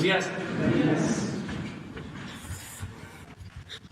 días.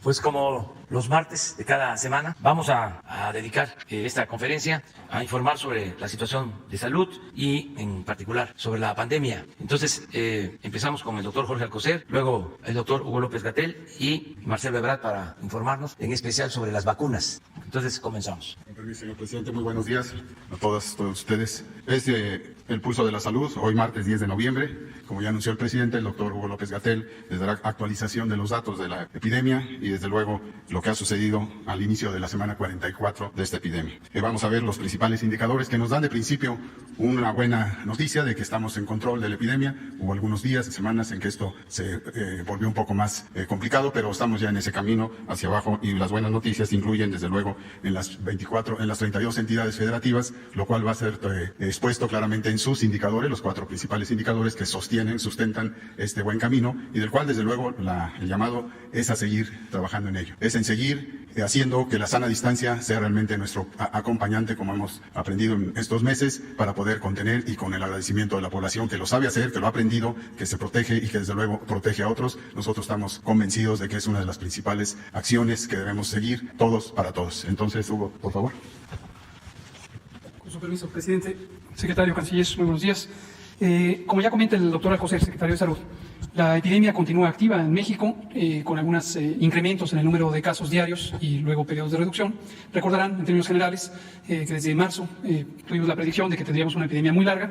Pues como los martes de cada semana vamos a dedicar esta conferencia a informar sobre la situación de salud y en particular sobre la pandemia. Entonces empezamos con el doctor Jorge Alcocer, luego el doctor Hugo López-Gatell y Marcelo Ebrard para informarnos en especial sobre las vacunas. Entonces comenzamos. Con permiso, señor presidente, muy buenos días a todos ustedes. Es el pulso de la salud, hoy martes 10 de noviembre. Como ya anunció el presidente, el doctor Hugo López-Gatell les dará actualización de los datos de la epidemia y desde luego lo que ha sucedido al inicio de la semana 44 de esta epidemia. Vamos a ver los principales indicadores que nos dan de principio una buena noticia de que estamos en control de la epidemia. Hubo algunos días, semanas en que esto se volvió un poco más complicado, pero estamos ya en ese camino hacia abajo y las buenas noticias incluyen desde luego en las 32 entidades federativas, lo cual va a ser expuesto claramente en sus indicadores, los 4 principales indicadores que sustentan este buen camino y del cual desde luego el llamado es a seguir trabajando en ello. Es en seguir haciendo que la sana distancia sea realmente nuestro acompañante, como hemos aprendido en estos meses, para poder contener y con el agradecimiento de la población que lo sabe hacer, que lo ha aprendido, que se protege y que desde luego protege a otros. Nosotros estamos convencidos de que es una de las principales acciones que debemos seguir todos para todos. Entonces, Hugo, por favor. Con su permiso, presidente, secretario, canciller, muy buenos días. Como ya comenta el doctor Alcocer, secretario de Salud, la epidemia continúa activa en México con algunos incrementos en el número de casos diarios y luego periodos de reducción. Recordarán, en términos generales, que desde marzo tuvimos la predicción de que tendríamos una epidemia muy larga,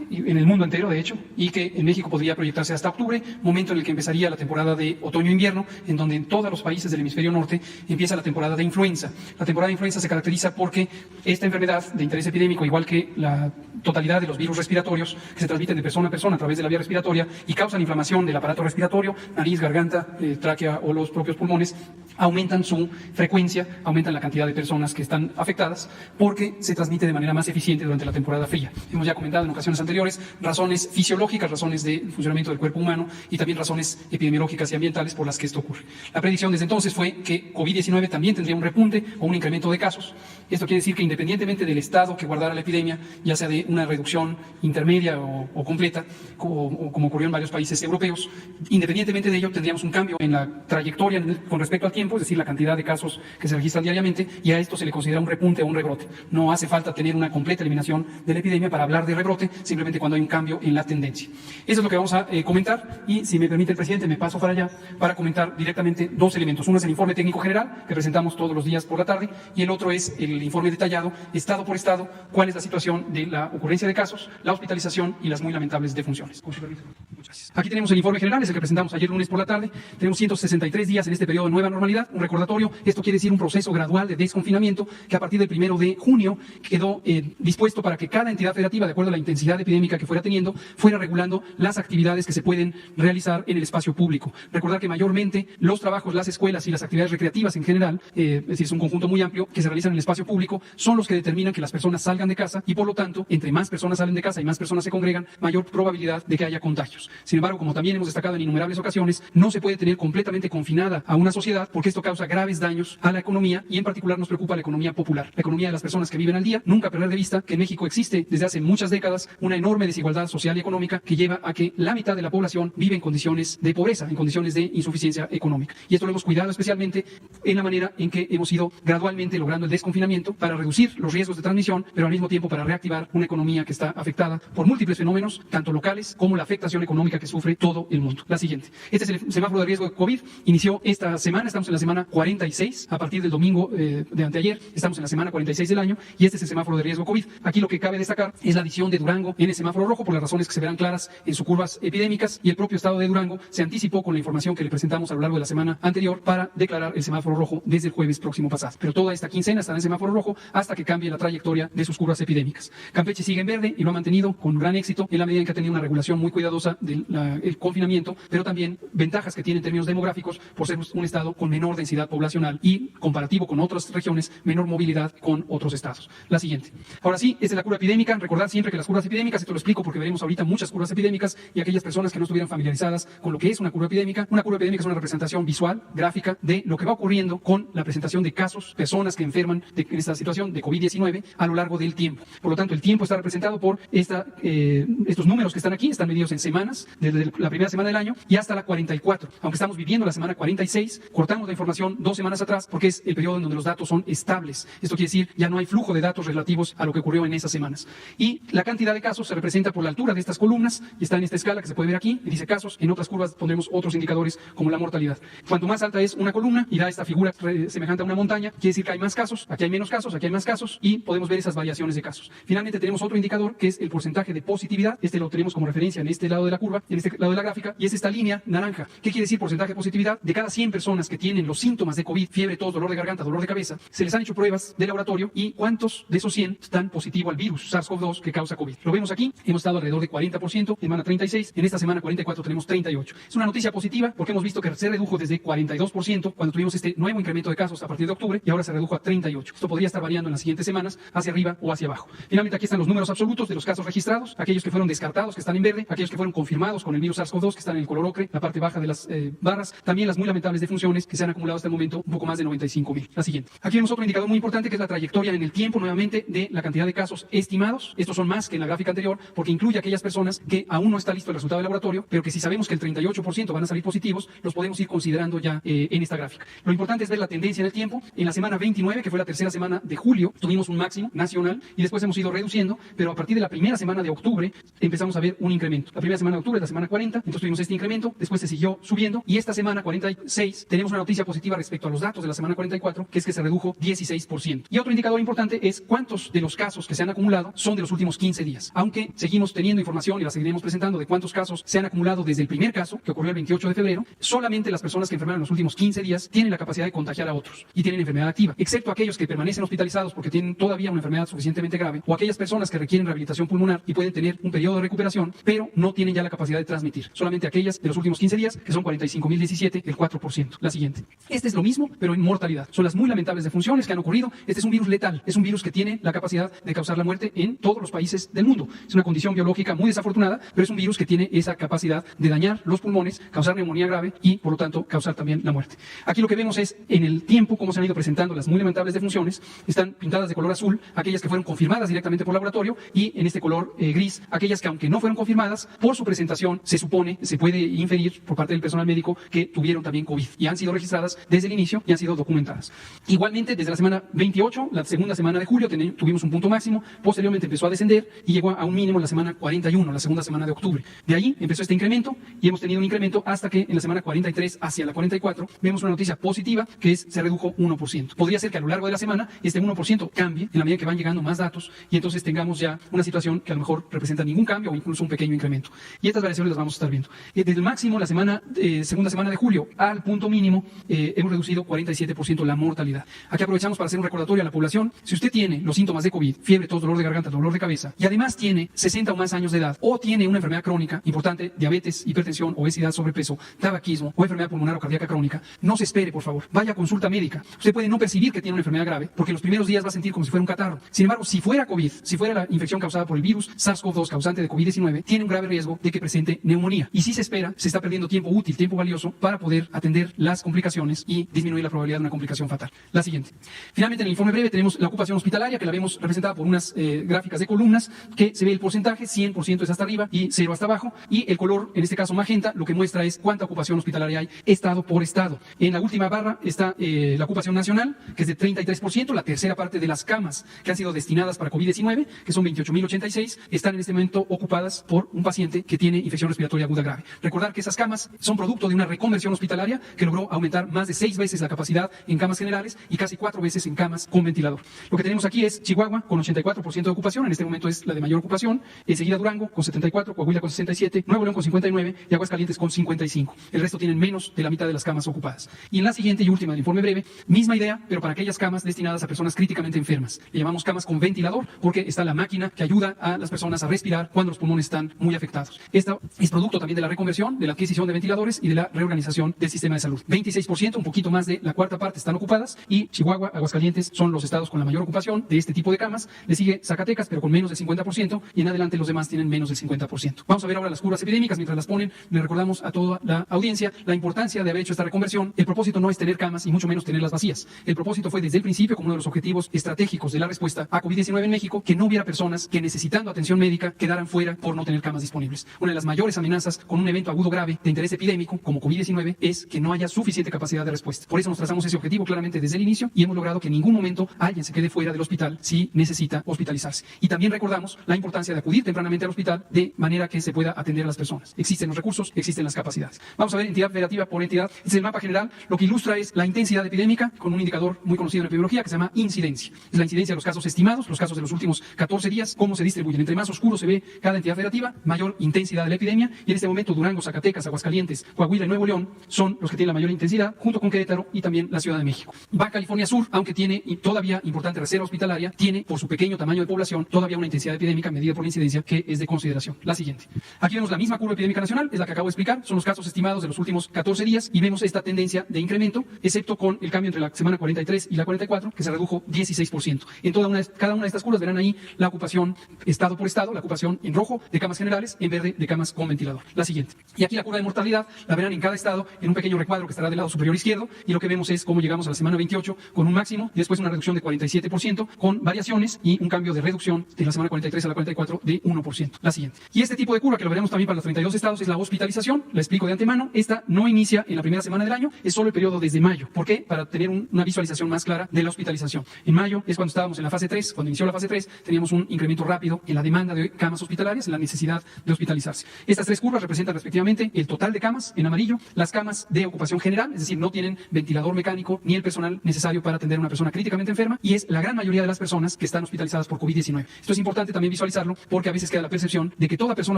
en el mundo entero, de hecho, y que en México podría proyectarse hasta octubre, momento en el que empezaría la temporada de otoño-invierno, en donde en todos los países del hemisferio norte empieza la temporada de influenza. La temporada de influenza se caracteriza porque esta enfermedad de interés epidémico, igual que la totalidad de los virus respiratorios que se transmiten de persona a persona a través de la vía respiratoria y causan inflamación del aparato respiratorio, nariz, garganta, tráquea o los propios pulmones, aumentan su frecuencia, aumentan la cantidad de personas que están afectadas porque se transmite de manera más eficiente durante la temporada fría. Hemos ya comentado en ocasiones anteriores razones fisiológicas, razones de funcionamiento del cuerpo humano y también razones epidemiológicas y ambientales por las que esto ocurre. La predicción desde entonces fue que COVID-19 también tendría un repunte o un incremento de casos. Esto quiere decir que independientemente del estado que guardara la epidemia, ya sea de una reducción intermedia o completa, como ocurrió en varios países europeos, independientemente de ello tendríamos un cambio en la trayectoria con respecto al tiempo, es decir, la cantidad de casos que se registran diariamente, y a esto se le considera un repunte o un rebrote. No hace falta tener una completa eliminación de la epidemia para hablar de rebrote, simplemente cuando hay un cambio en la tendencia. Eso es lo que vamos a comentar y, si me permite el presidente, me paso para allá para comentar directamente 2 elementos. Uno es el informe técnico general que presentamos todos los días por la tarde y el otro es el informe detallado, estado por estado, cuál es la situación de la ocurrencia de casos, la hospitalización y las muy lamentables defunciones. Con su permiso. Muchas gracias. Aquí tenemos el informe general, es el que presentamos ayer lunes por la tarde. Tenemos 163 días en este periodo de nueva normalidad. Un recordatorio, esto quiere decir un proceso gradual de desconfinamiento que a partir del 1 de junio quedó dispuesto para que cada entidad federativa, de acuerdo a la intensidad epidémica que fuera teniendo, fuera regulando las actividades que se pueden realizar en el espacio público. Recordar que mayormente los trabajos, las escuelas y las actividades recreativas en general, es decir, es un conjunto muy amplio que se realizan en el espacio público, son los que determinan que las personas salgan de casa y por lo tanto, entre más personas salen de casa y más personas se congregan, mayor probabilidad de que haya contagios. Sin embargo, como también hemos destacado en innumerables ocasiones, no se puede tener completamente confinada a una sociedad porque esto causa graves daños a la economía y en particular nos preocupa la economía popular, la economía de las personas que viven al día. Nunca perder de vista que en México existe desde hace muchas décadas una enorme desigualdad social y económica que lleva a que la mitad de la población vive en condiciones de pobreza, en condiciones de insuficiencia económica. Y esto lo hemos cuidado especialmente en la manera en que hemos ido gradualmente logrando el desconfinamiento para reducir los riesgos de transmisión, pero al mismo tiempo para reactivar una economía que está afectada por múltiples fenómenos, tanto locales como la afectación económica que sufre todo el mundo. La siguiente. Este es el semáforo de riesgo de COVID. Inició esta semana, estamos en la semana 46, a partir del domingo de anteayer, estamos en la semana 46 del año y este es el semáforo de riesgo COVID. Aquí lo que cabe destacar es la adición de Durango en el semáforo rojo por las razones que se verán claras en sus curvas epidémicas y el propio estado de Durango se anticipó con la información que le presentamos a lo largo de la semana anterior para declarar el semáforo rojo desde el jueves próximo pasado. Pero toda esta quincena estará en semáforo rojo hasta que cambie la trayectoria de sus curvas epidémicas. Campeche sigue en verde y lo ha mantenido con gran éxito en la medida en que ha tenido una regulación muy cuidadosa del confinamiento, pero también ventajas que tiene en términos demográficos por ser un estado con menor menor densidad poblacional y, comparativo con otras regiones, menor movilidad con otros estados. La siguiente. Ahora sí, esta es la curva epidémica. Recordad siempre que las curvas epidémicas, esto lo explico porque veremos ahorita muchas curvas epidémicas y aquellas personas que no estuvieran familiarizadas con lo que es una curva epidémica. Una curva epidémica es una representación visual, gráfica, de lo que va ocurriendo con la presentación de casos, personas que enferman en esta situación de COVID-19 a lo largo del tiempo. Por lo tanto, el tiempo está representado por estos números que están aquí, están medidos en semanas, desde la primera semana del año y hasta la 44. Aunque estamos viviendo la semana 46, cortamos la información 2 semanas atrás porque es el periodo en donde los datos son estables. Esto quiere decir, ya no hay flujo de datos relativos a lo que ocurrió en esas semanas. Y la cantidad de casos se representa por la altura de estas columnas, y está en esta escala que se puede ver aquí, y dice casos. En otras curvas pondremos otros indicadores como la mortalidad. Cuanto más alta es una columna y da esta figura semejante a una montaña, quiere decir que hay más casos, aquí hay menos casos, aquí hay más casos, y podemos ver esas variaciones de casos. Finalmente tenemos otro indicador que es el porcentaje de positividad. Este lo tenemos como referencia en este lado de la curva, en este lado de la gráfica, y es esta línea naranja. ¿Qué quiere decir porcentaje de positividad? De cada 100 personas que tienen los síntomas de COVID, fiebre, tos, dolor de garganta, dolor de cabeza, se les han hecho pruebas de laboratorio y cuántos de esos 100 están positivo al virus SARS-CoV-2 que causa COVID. Lo vemos aquí, hemos estado alrededor de 40%, en semana 36, en esta semana 44 tenemos 38. Es una noticia positiva porque hemos visto que se redujo desde 42% cuando tuvimos este nuevo incremento de casos a partir de octubre y ahora se redujo a 38. Esto podría estar variando en las siguientes semanas hacia arriba o hacia abajo. Finalmente aquí están los números absolutos de los casos registrados, aquellos que fueron descartados que están en verde, aquellos que fueron confirmados con el virus SARS-CoV-2 que están en el color ocre, la parte baja de las barras, también las muy lamentables defunciones que se han acumulado hasta el momento, un poco más de 95,000. La siguiente. Aquí vemos otro indicador muy importante que es la trayectoria en el tiempo nuevamente de la cantidad de casos estimados. Estos son más que en la gráfica anterior porque incluye a aquellas personas que aún no está listo el resultado del laboratorio, pero que si sabemos que el 38% van a salir positivos, los podemos ir considerando ya en esta gráfica. Lo importante es ver la tendencia en el tiempo. En la semana 29, que fue la tercera semana de julio, tuvimos un máximo nacional y después hemos ido reduciendo, pero a partir de la primera semana de octubre empezamos a ver un incremento. La primera semana de octubre es la semana 40, entonces tuvimos este incremento, después se siguió subiendo y esta semana 46 tenemos una noticia positiva respecto a los datos de la semana 44, que es que se redujo 16%. Y otro indicador importante es cuántos de los casos que se han acumulado son de los últimos 15 días. Aunque seguimos teniendo información y la seguiremos presentando de cuántos casos se han acumulado desde el primer caso, que ocurrió el 28 de febrero, solamente las personas que enfermaron en los últimos 15 días tienen la capacidad de contagiar a otros y tienen enfermedad activa, excepto aquellos que permanecen hospitalizados porque tienen todavía una enfermedad suficientemente grave o aquellas personas que requieren rehabilitación pulmonar y pueden tener un periodo de recuperación, pero no tienen ya la capacidad de transmitir. Solamente aquellas de los últimos 15 días, que son 45.017, el 4%. La siguiente. Este es lo mismo, pero en mortalidad. Son las muy lamentables defunciones que han ocurrido. Este es un virus letal. Es un virus que tiene la capacidad de causar la muerte en todos los países del mundo. Es una condición biológica muy desafortunada, pero es un virus que tiene esa capacidad de dañar los pulmones, causar neumonía grave y, por lo tanto, causar también la muerte. Aquí lo que vemos es, en el tiempo, cómo se han ido presentando las muy lamentables defunciones. Están pintadas de color azul, aquellas que fueron confirmadas directamente por laboratorio, y en este color gris, aquellas que, aunque no fueron confirmadas, por su presentación, se supone, se puede inferir por parte del personal médico que tuvieron también COVID y han sido registradas desde el inicio y han sido documentadas. Igualmente, desde la semana 28, la segunda semana de julio, tuvimos un punto máximo, posteriormente empezó a descender y llegó a un mínimo en la semana 41, la segunda semana de octubre. De ahí empezó este incremento y hemos tenido un incremento hasta que en la semana 43 hacia la 44 vemos una noticia positiva que es se redujo 1%. Podría ser que a lo largo de la semana este 1% cambie en la medida que van llegando más datos y entonces tengamos ya una situación que a lo mejor representa ningún cambio o incluso un pequeño incremento. Y estas variaciones las vamos a estar viendo. Desde el máximo, la segunda semana de julio, al punto mínimo, hemos reducido 47% la mortalidad. Aquí aprovechamos para hacer un recordatorio a la población. Si usted tiene los síntomas de COVID, fiebre, tos, dolor de garganta, dolor de cabeza, y además tiene 60 o más años de edad, o tiene una enfermedad crónica importante, diabetes, hipertensión, obesidad, sobrepeso, tabaquismo o enfermedad pulmonar o cardíaca crónica, no se espere, por favor. Vaya a consulta médica. Usted puede no percibir que tiene una enfermedad grave, porque los primeros días va a sentir como si fuera un catarro. Sin embargo, si fuera COVID, si fuera la infección causada por el virus SARS-CoV-2 causante de COVID-19, tiene un grave riesgo de que presente neumonía. Y si se espera, se está perdiendo tiempo útil, tiempo valioso, para poder atender las complicaciones y disminuir la probabilidad de una complicación fatal. La siguiente. Finalmente, en el informe breve tenemos la ocupación hospitalaria, que la vemos representada por unas gráficas de columnas, que se ve el porcentaje, 100% es hasta arriba y 0 hasta abajo, y el color, en este caso magenta, lo que muestra es cuánta ocupación hospitalaria hay estado por estado. En la última barra está la ocupación nacional, que es de 33%, la tercera parte de las camas que han sido destinadas para COVID-19, que son 28.086, están en este momento ocupadas por un paciente que tiene infección respiratoria aguda grave. Recordar que esas camas son producto de una reconversión hospitalaria que logró aumentar más de 6 veces la capacidad en camas generales y casi 4 veces en camas con ventilador. Lo que tenemos aquí es Chihuahua con 84% de ocupación, en este momento es la de mayor ocupación, enseguida Durango con 74, Coahuila con 67, Nuevo León con 59 y Aguascalientes con 55. El resto tienen menos de la mitad de las camas ocupadas. Y en la siguiente y última del informe breve, misma idea, pero para aquellas camas destinadas a personas críticamente enfermas. Le llamamos camas con ventilador porque está la máquina que ayuda a las personas a respirar cuando los pulmones están muy afectados. Esta es producto también de la reconversión, de la adquisición de ventiladores y de la reorganización del sistema de salud. 26% 36%, un poquito más de la cuarta parte están ocupadas, y Chihuahua, Aguascalientes son los estados con la mayor ocupación de este tipo de camas. Le sigue Zacatecas, pero con menos del 50%, y en adelante los demás tienen menos del 50%. Vamos a ver ahora las curvas epidémicas. Mientras las ponen, le recordamos a toda la audiencia la importancia de haber hecho esta reconversión. El propósito no es tener camas y mucho menos tenerlas vacías. El propósito fue desde el principio, como uno de los objetivos estratégicos de la respuesta a COVID-19 en México, que no hubiera personas que necesitando atención médica quedaran fuera por no tener camas disponibles. Una de las mayores amenazas con un evento agudo grave de interés epidémico como COVID-19 es que no haya suficiente capacidad de respuesta. Por eso nos trazamos ese objetivo claramente desde el inicio y hemos logrado que en ningún momento alguien se quede fuera del hospital si necesita hospitalizarse. Y también recordamos la importancia de acudir tempranamente al hospital de manera que se pueda atender a las personas. Existen los recursos, existen las capacidades. Vamos a ver entidad federativa por entidad. Este es el mapa general. Lo que ilustra es la intensidad epidémica con un indicador muy conocido en epidemiología que se llama incidencia. Es la incidencia de los casos estimados, los casos de los últimos 14 días, cómo se distribuyen. Entre más oscuro se ve cada entidad federativa, mayor intensidad de la epidemia. Y en este momento Durango, Zacatecas, Aguascalientes, Coahuila y Nuevo León son los que tienen la mayor intensidad, junto con Querétaro y también la Ciudad de México. Baja California Sur, aunque tiene todavía importante reserva hospitalaria, tiene por su pequeño tamaño de población todavía una intensidad epidémica medida por la incidencia que es de consideración. La siguiente. Aquí vemos la misma curva epidémica nacional, es la que acabo de explicar, son los casos estimados de los últimos 14 días y vemos esta tendencia de incremento, excepto con el cambio entre la semana 43 y la 44, que se redujo 16%. En cada una de estas curvas verán ahí la ocupación estado por estado, la ocupación en rojo de camas generales, en verde de camas con ventilador. La siguiente. Y aquí la curva de mortalidad la verán en cada estado en un pequeño recuadro que estará del lado superior izquierdo, y lo que vemos es cómo llegamos a la semana 28 con un máximo y después una reducción de 47% con variaciones y un cambio de reducción de la semana 43 a la 44 de 1%. La siguiente. Y este tipo de curva que lo veremos también para los 32 estados es la hospitalización. La explico de antemano. Esta no inicia en la primera semana del año, es solo el periodo desde mayo. ¿Por qué? Para tener una visualización más clara de la hospitalización. En mayo es cuando estábamos en la fase 3, cuando inició la fase 3, teníamos un incremento rápido en la demanda de camas hospitalarias, en la necesidad de hospitalizarse. Estas tres curvas representan respectivamente el total de camas en amarillo, las camas de ocupación general, es decir, no tienen ventilador mecánico ni el personal necesario para atender a una persona críticamente enferma, y es la gran mayoría de las personas que están hospitalizadas por COVID-19. Esto es importante también visualizarlo porque a veces queda la percepción de que toda persona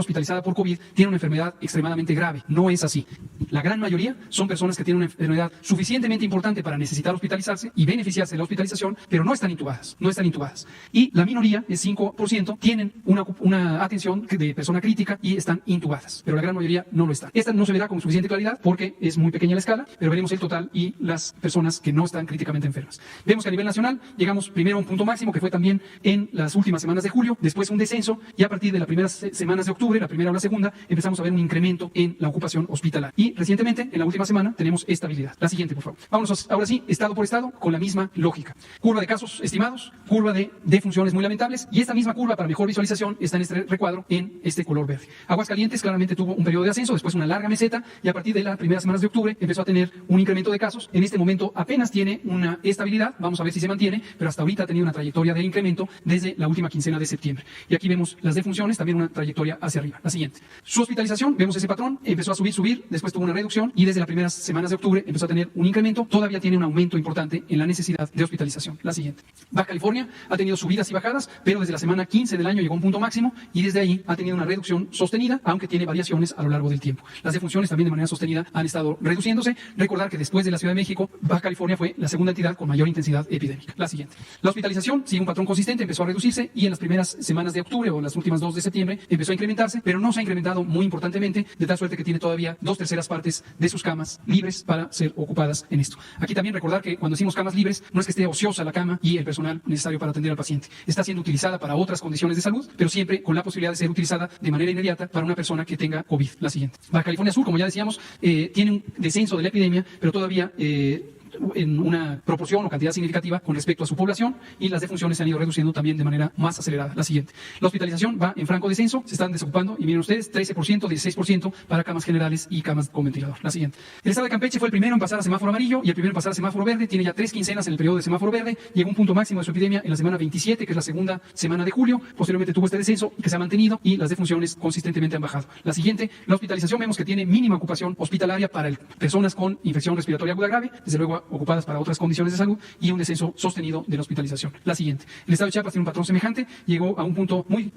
hospitalizada por COVID tiene una enfermedad extremadamente grave. No es así. La gran mayoría son personas que tienen una enfermedad suficientemente importante para necesitar hospitalizarse y beneficiarse de la hospitalización, pero no están intubadas. No están intubadas. Y la minoría, el 5%, tienen una atención de persona crítica y están intubadas, pero la gran mayoría no lo están. Esta no se verá con suficiente claridad porque es muy pequeña la escala, pero veremos el total y las personas que no están críticamente enfermas. Vemos que a nivel nacional llegamos primero a un punto máximo que fue también en las últimas semanas de julio, después un descenso, y a partir de las primeras semanas de octubre, la primera o la segunda, empezamos a ver un incremento en la ocupación hospitalaria. Y recientemente, en la última semana, tenemos estabilidad. La siguiente, por favor. Vámonos ahora sí, estado por estado, con la misma lógica. Curva de casos estimados, curva de defunciones muy lamentables, y esta misma curva, para mejor visualización, está en este recuadro en este color verde. Aguascalientes claramente tuvo un periodo de ascenso, después una larga meseta, y a partir de las primeras semanas de octubre empezó a tener un incremento de casos. En este momento apenas tiene una estabilidad, vamos a ver si se mantiene, pero hasta ahorita ha tenido una trayectoria de incremento desde la última quincena de septiembre. Y aquí vemos las defunciones, también una trayectoria hacia arriba. La siguiente. Su hospitalización, vemos ese patrón, empezó a subir, después tuvo una reducción y desde las primeras semanas de octubre empezó a tener un incremento, todavía tiene un aumento importante en la necesidad de hospitalización. La siguiente. Baja California ha tenido subidas y bajadas, pero desde la semana 15 del año llegó a un punto máximo y desde ahí ha tenido una reducción sostenida, aunque tiene variaciones a lo largo del tiempo. Las defunciones también de manera sostenida han estado reduciéndose. Recordar que después de la Ciudad de México, Baja California fue la segunda entidad con mayor intensidad epidémica. La siguiente. La hospitalización sigue un patrón consistente, empezó a reducirse y en las primeras semanas de octubre o en las últimas 2 de septiembre empezó a incrementarse, pero no se ha incrementado muy importantemente, de tal suerte que tiene todavía 2/3 partes de sus camas libres para ser ocupadas en esto. Aquí también recordar que cuando decimos camas libres, no es que esté ociosa la cama y el personal necesario para atender al paciente. Está siendo utilizada para otras condiciones de salud, pero siempre con la posibilidad de ser utilizada de manera inmediata para una persona que tenga COVID. La siguiente. Baja California Sur, como ya decíamos, tiene un descenso de la epidemia, pero todavía en una proporción o cantidad significativa con respecto a su población, y las defunciones se han ido reduciendo también de manera más acelerada. La siguiente. La hospitalización va en franco descenso, se están desocupando y miren ustedes, 13%, 16% para camas generales y camas con ventilador. La siguiente. El estado de Campeche fue el primero en pasar a semáforo amarillo y el primero en pasar a semáforo verde, tiene ya 3 quincenas en el periodo de semáforo verde, llegó a un punto máximo de su epidemia en la semana 27, que es la segunda semana de julio, posteriormente tuvo este descenso que se ha mantenido y las defunciones consistentemente han bajado. La siguiente. La hospitalización vemos que tiene mínima ocupación hospitalaria para personas con infección respiratoria aguda grave, desde luego ocupadas para otras condiciones de salud y un descenso sostenido de la hospitalización. La siguiente. El estado de Chiapas tiene un patrón semejante, llegó a un punto muy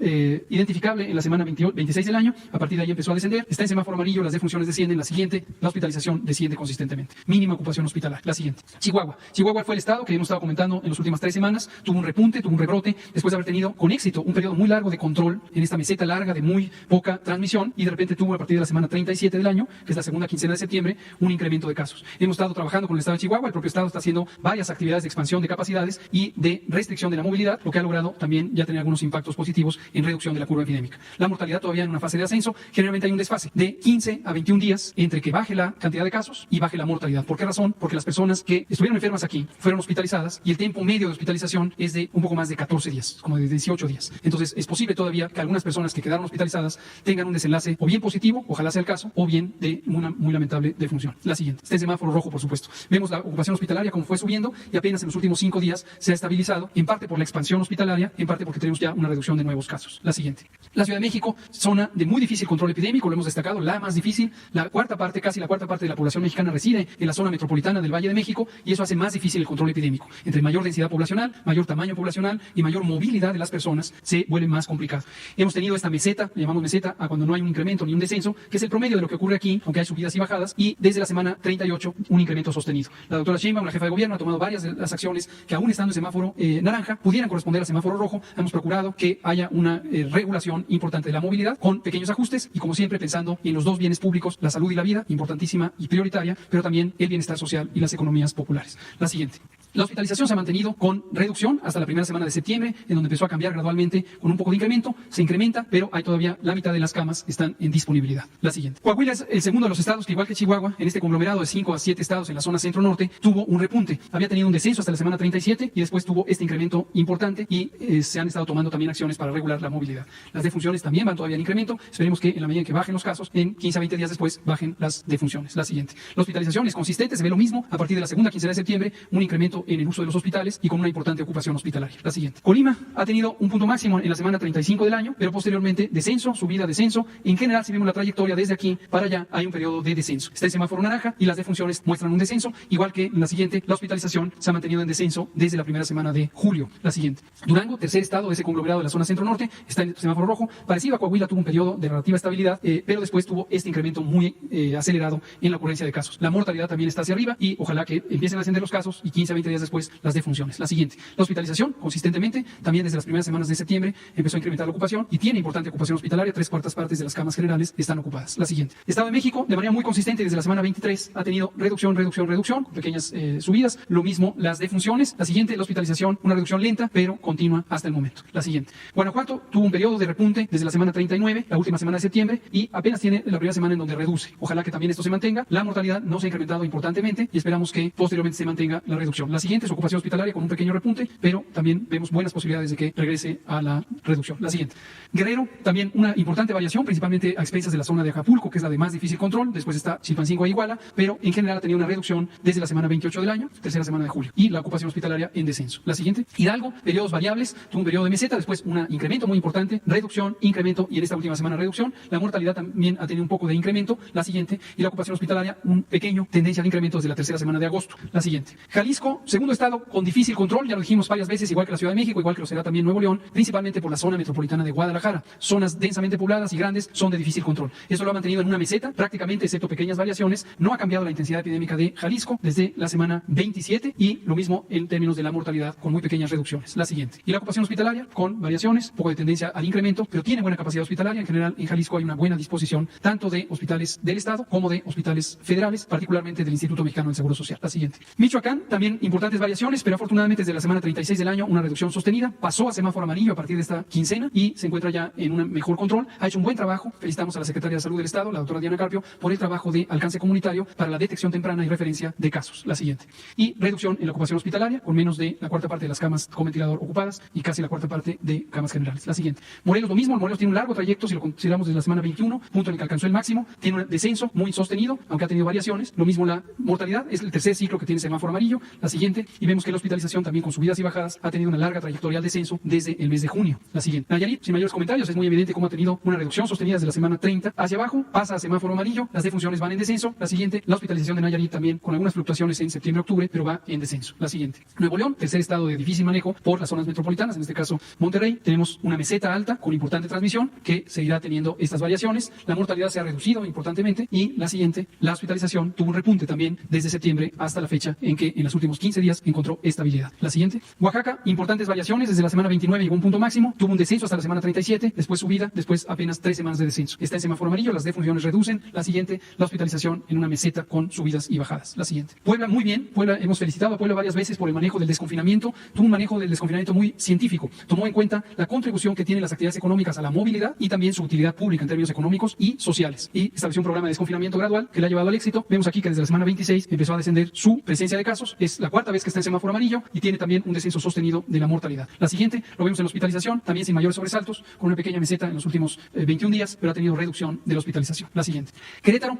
identificable en la semana 26 del año, a partir de ahí empezó a descender, está en semáforo amarillo, las defunciones descienden, la siguiente, la hospitalización desciende consistentemente. Mínima ocupación hospitalaria. La siguiente. Chihuahua fue el estado que hemos estado comentando en las últimas 3 semanas, tuvo un repunte, tuvo un rebrote, después de haber tenido con éxito un periodo muy largo de control en esta meseta larga de muy poca transmisión y de repente tuvo a partir de la semana 37 del año, que es la segunda quincena de septiembre, un incremento de casos. Hemos estado trabajando con el estado de Chihuahua, el propio estado está haciendo varias actividades de expansión de capacidades y de restricción de la movilidad, lo que ha logrado también ya tener algunos impactos positivos en reducción de la curva epidémica. La mortalidad todavía en una fase de ascenso, generalmente hay un desfase de 15 a 21 días entre que baje la cantidad de casos y baje la mortalidad. ¿Por qué razón? Porque las personas que estuvieron enfermas aquí fueron hospitalizadas y el tiempo medio de hospitalización es de un poco más de 14 días, como de 18 días. Entonces es posible todavía que algunas personas que quedaron hospitalizadas tengan un desenlace o bien positivo, ojalá sea el caso, o bien de una muy lamentable defunción. La siguiente. Este es semáforo rojo, por supuesto. Vemos la ocupación hospitalaria como fue subiendo y apenas en los últimos 5 días se ha estabilizado, en parte por la expansión hospitalaria, en parte porque tenemos ya una reducción de nuevos casos. La siguiente. La Ciudad de México, zona de muy difícil control epidémico, lo hemos destacado, la más difícil. La cuarta parte, casi la cuarta parte de la población mexicana reside en la zona metropolitana del Valle de México y eso hace más difícil el control epidémico. Entre mayor densidad poblacional, mayor tamaño poblacional y mayor movilidad de las personas, se vuelve más complicado. Hemos tenido esta meseta, le llamamos meseta a cuando no hay un incremento ni un descenso, que es el promedio de lo que ocurre aquí, aunque hay subidas y bajadas, y desde la semana 38 un incremento sostenido. La doctora Sheinbaum, la jefa de gobierno, ha tomado varias de las acciones que aún estando en semáforo naranja pudieran corresponder al semáforo rojo. Hemos procurado que haya una regulación importante de la movilidad con pequeños ajustes y como siempre pensando en los dos bienes públicos, la salud y la vida, importantísima y prioritaria, pero también el bienestar social y las economías populares. La siguiente. La hospitalización se ha mantenido con reducción hasta la primera semana de septiembre, en donde empezó a cambiar gradualmente con un poco de incremento, se incrementa, pero hay todavía la mitad de las camas están en disponibilidad. La siguiente. Coahuila es el segundo de los estados que, igual que Chihuahua, en este conglomerado de 5 a 7 estados en la zona centro-norte, tuvo un repunte. Había tenido un descenso hasta la semana 37 y después tuvo este incremento importante y se han estado tomando también acciones para regular la movilidad. Las defunciones también van todavía en incremento. Esperemos que en la medida en que bajen los casos, en 15 a 20 días después bajen las defunciones. La siguiente. La hospitalización es consistente, se ve lo mismo a partir de la segunda quincena de septiembre, un incremento en el uso de los hospitales y con una importante ocupación hospitalaria. La siguiente. Colima ha tenido un punto máximo en la semana 35 del año, pero posteriormente descenso, subida, descenso. En general, si vemos la trayectoria desde aquí para allá, hay un periodo de descenso. Está el semáforo naranja y las defunciones muestran un descenso, igual que en la siguiente, la hospitalización se ha mantenido en descenso desde la primera semana de julio. La siguiente. Durango, tercer estado de ese conglomerado de la zona centro-norte, está en el semáforo rojo. Parecido a Coahuila, tuvo un periodo de relativa estabilidad, pero después tuvo este incremento muy acelerado en la ocurrencia de casos. La mortalidad también está hacia arriba y ojalá que empiecen a ascender los casos y 15 a 20 días después las defunciones. La siguiente. La hospitalización, consistentemente, también desde las primeras semanas de septiembre empezó a incrementar la ocupación y tiene importante ocupación hospitalaria, 3/4 partes de las camas generales están ocupadas. La siguiente. Estado de México, de manera muy consistente desde la semana 23, ha tenido reducción, con pequeñas subidas. Lo mismo las defunciones. La siguiente, la hospitalización, una reducción lenta, pero continua hasta el momento. La siguiente. Guanajuato tuvo un periodo de repunte desde la semana 39, la última semana de septiembre, y apenas tiene la primera semana en donde reduce. Ojalá que también esto se mantenga. La mortalidad no se ha incrementado importantemente y esperamos que posteriormente se mantenga la reducción. La siguiente es ocupación hospitalaria con un pequeño repunte, pero también vemos buenas posibilidades de que regrese a la reducción. La siguiente. Guerrero, también una importante variación, principalmente a expensas de la zona de Acapulco, que es la de más difícil control. Después está Chilpancingo e Iguala, pero en general ha tenido una reducción desde la semana 28 del año, tercera semana de julio, y la ocupación hospitalaria en descenso. La siguiente. Hidalgo, periodos variables, tuvo un periodo de meseta, después un incremento muy importante, reducción, incremento, y en esta última semana reducción. La mortalidad también ha tenido un poco de incremento. La siguiente. Y la ocupación hospitalaria, un pequeño tendencia de incremento desde la tercera semana de agosto. La siguiente. Jalisco, segundo estado con difícil control, ya lo dijimos varias veces, igual que la Ciudad de México, igual que lo será también Nuevo León, principalmente por la zona metropolitana de Guadalajara. Zonas densamente pobladas y grandes son de difícil control. Eso lo ha mantenido en una meseta, prácticamente, excepto pequeñas variaciones. No ha cambiado la intensidad epidémica de Jalisco desde la semana 27 y lo mismo en términos de la mortalidad, con muy pequeñas reducciones. La siguiente. Y la ocupación hospitalaria, con variaciones, poco de tendencia al incremento, pero tiene buena capacidad hospitalaria. En general, en Jalisco hay una buena disposición tanto de hospitales del Estado como de hospitales federales, particularmente del Instituto Mexicano del Seguro Social. La siguiente. Michoacán, también importantes variaciones, pero afortunadamente desde la semana 36 del año, una reducción sostenida. Pasó a semáforo amarillo a partir de esta quincena y se encuentra ya en un mejor control. Ha hecho un buen trabajo. Felicitamos a la Secretaria de Salud del Estado, la doctora Diana Carpio, por el trabajo de alcance comunitario para la detección temprana y referencia de casos. La siguiente. Y reducción en la ocupación hospitalaria, con menos de la cuarta parte de las camas con ventilador ocupadas y casi la cuarta parte de camas generales. La siguiente. Morelos, lo mismo. Morelos tiene un largo trayecto, si lo consideramos desde la semana 21, punto en el que alcanzó el máximo. Tiene un descenso muy sostenido, aunque ha tenido variaciones. Lo mismo la mortalidad, es el tercer ciclo que tiene semáforo amarillo. La siguiente. siguiente, y vemos que la hospitalización también con subidas y bajadas ha tenido una larga trayectoria al descenso desde el mes de junio. La siguiente. Nayarit, sin mayores comentarios, es muy evidente cómo ha tenido una reducción sostenida desde la semana 30 hacia abajo, pasa a semáforo amarillo, las defunciones van en descenso. La siguiente, la hospitalización de Nayarit también con algunas fluctuaciones en septiembre-octubre, pero va en descenso. La siguiente. Nuevo León, tercer estado de difícil manejo por las zonas metropolitanas, en este caso Monterrey. Tenemos una meseta alta con importante transmisión que seguirá teniendo estas variaciones. La mortalidad se ha reducido importantemente y la siguiente, la hospitalización tuvo un repunte también desde septiembre hasta la fecha en que en los últimos 15 días encontró estabilidad. La siguiente, Oaxaca, importantes variaciones desde la semana 29 llegó a un punto máximo, tuvo un descenso hasta la semana 37, después subida, después apenas 3 semanas de descenso. Está en semáforo amarillo, las defunciones reducen. La siguiente, la hospitalización en una meseta con subidas y bajadas. La siguiente. Puebla, muy bien. Puebla, hemos felicitado a Puebla varias veces por el manejo del desconfinamiento. Tuvo un manejo del desconfinamiento muy científico. Tomó en cuenta la contribución que tienen las actividades económicas a la movilidad y también su utilidad pública en términos económicos y sociales. Y estableció un programa de desconfinamiento gradual que le ha llevado al éxito. Vemos aquí que desde la semana 26 empezó a descender su presencia de casos. Es la cuarta vez que está en semáforo amarillo y tiene también un descenso sostenido de la mortalidad. La siguiente, lo vemos en la hospitalización, también sin mayores sobresaltos, con una pequeña meseta en los últimos 21 días, pero ha tenido reducción de la hospitalización. La siguiente. Querétaro,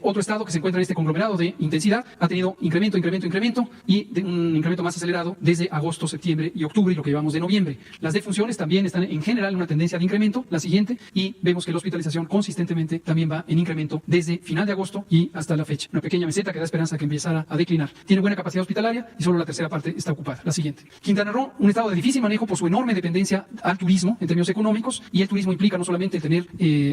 otro estado que se encuentra en este conglomerado de intensidad, ha tenido incremento y de un incremento más acelerado desde agosto, septiembre y octubre y lo que llevamos de noviembre. Las defunciones también están en general en una tendencia de incremento. La siguiente, y vemos que la hospitalización consistentemente también va en incremento desde final de agosto y hasta la fecha. Una pequeña meseta que da esperanza que empezara a declinar. Tiene buena capacidad hospitalaria y solo la tercera parte está ocupada. La siguiente. Quintana Roo, un estado de difícil manejo por su enorme dependencia al turismo en términos económicos, y el turismo implica no solamente tener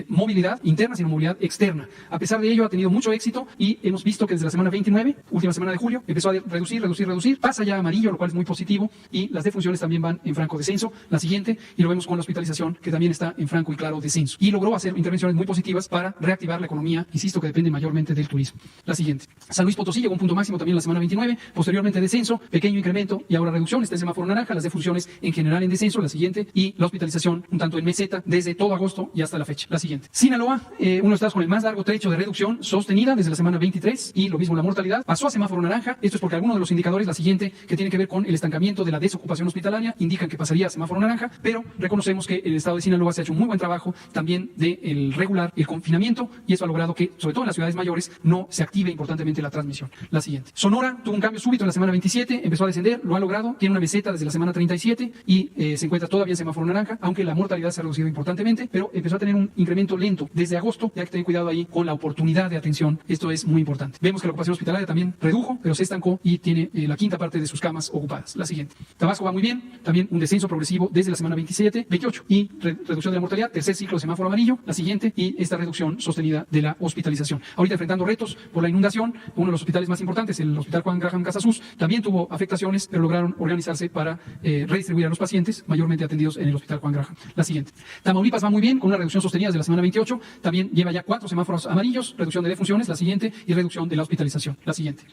movilidad interna, sino movilidad externa. A pesar de ello, ha tenido mucho éxito y hemos visto que desde la semana 29, última semana de julio, empezó a reducir, pasa ya a amarillo, lo cual es muy positivo, y las defunciones también van en franco descenso. La siguiente, y lo vemos con la hospitalización, que también está en franco y claro descenso. Y logró hacer intervenciones muy positivas para reactivar la economía, insisto, que depende mayormente del turismo. La siguiente. San Luis Potosí llegó a un punto máximo también en la semana 29, posteriormente descenso, pequeño incremento y ahora reducción, está en semáforo naranja, las defunciones en general en descenso. La siguiente, y la hospitalización un tanto en meseta desde todo agosto y hasta la fecha. La siguiente. Sinaloa, uno de los estados con el más largo trecho de reducción sostenida desde la semana 23, y lo mismo la mortalidad, pasó a semáforo naranja. Esto es porque algunos de los indicadores, la siguiente, que tiene que ver con el estancamiento de la desocupación hospitalaria, indican que pasaría a semáforo naranja, pero reconocemos que el estado de Sinaloa se ha hecho un muy buen trabajo también de regular el confinamiento, y eso ha logrado que, sobre todo en las ciudades mayores, no se active importantemente la transmisión. La siguiente. Sonora tuvo un cambio súbito en la semana 27, empezó a descender, lo ha logrado, tiene una meseta desde la semana 37 y se encuentra todavía en semáforo naranja, aunque la mortalidad se ha reducido importantemente, pero empezó a tener un incremento lento desde agosto, y hay que tener cuidado ahí con la oportunidad de atención. Esto es muy importante. Vemos que la ocupación hospitalaria también redujo, pero se estancó y tiene la quinta parte de sus camas ocupadas. La siguiente. Tabasco va muy bien, también un descenso progresivo desde la semana 28 y reducción de la mortalidad, tercer ciclo de semáforo amarillo. La siguiente, y esta reducción sostenida de la hospitalización. Ahorita enfrentando retos por la inundación, uno de los hospitales más importantes, el Hospital Juan Graham Casasus, también tuvo afectaciones, pero lograron organizarse para redistribuir a los pacientes mayormente atendidos en el Hospital Juan Graham. La siguiente. Tamaulipas va muy bien, con una reducción sostenida desde la semana 28, también lleva ya 4 semáforos amarillos, reducción de defunciones, la siguiente, y reducción de la hospitalización. La siguiente.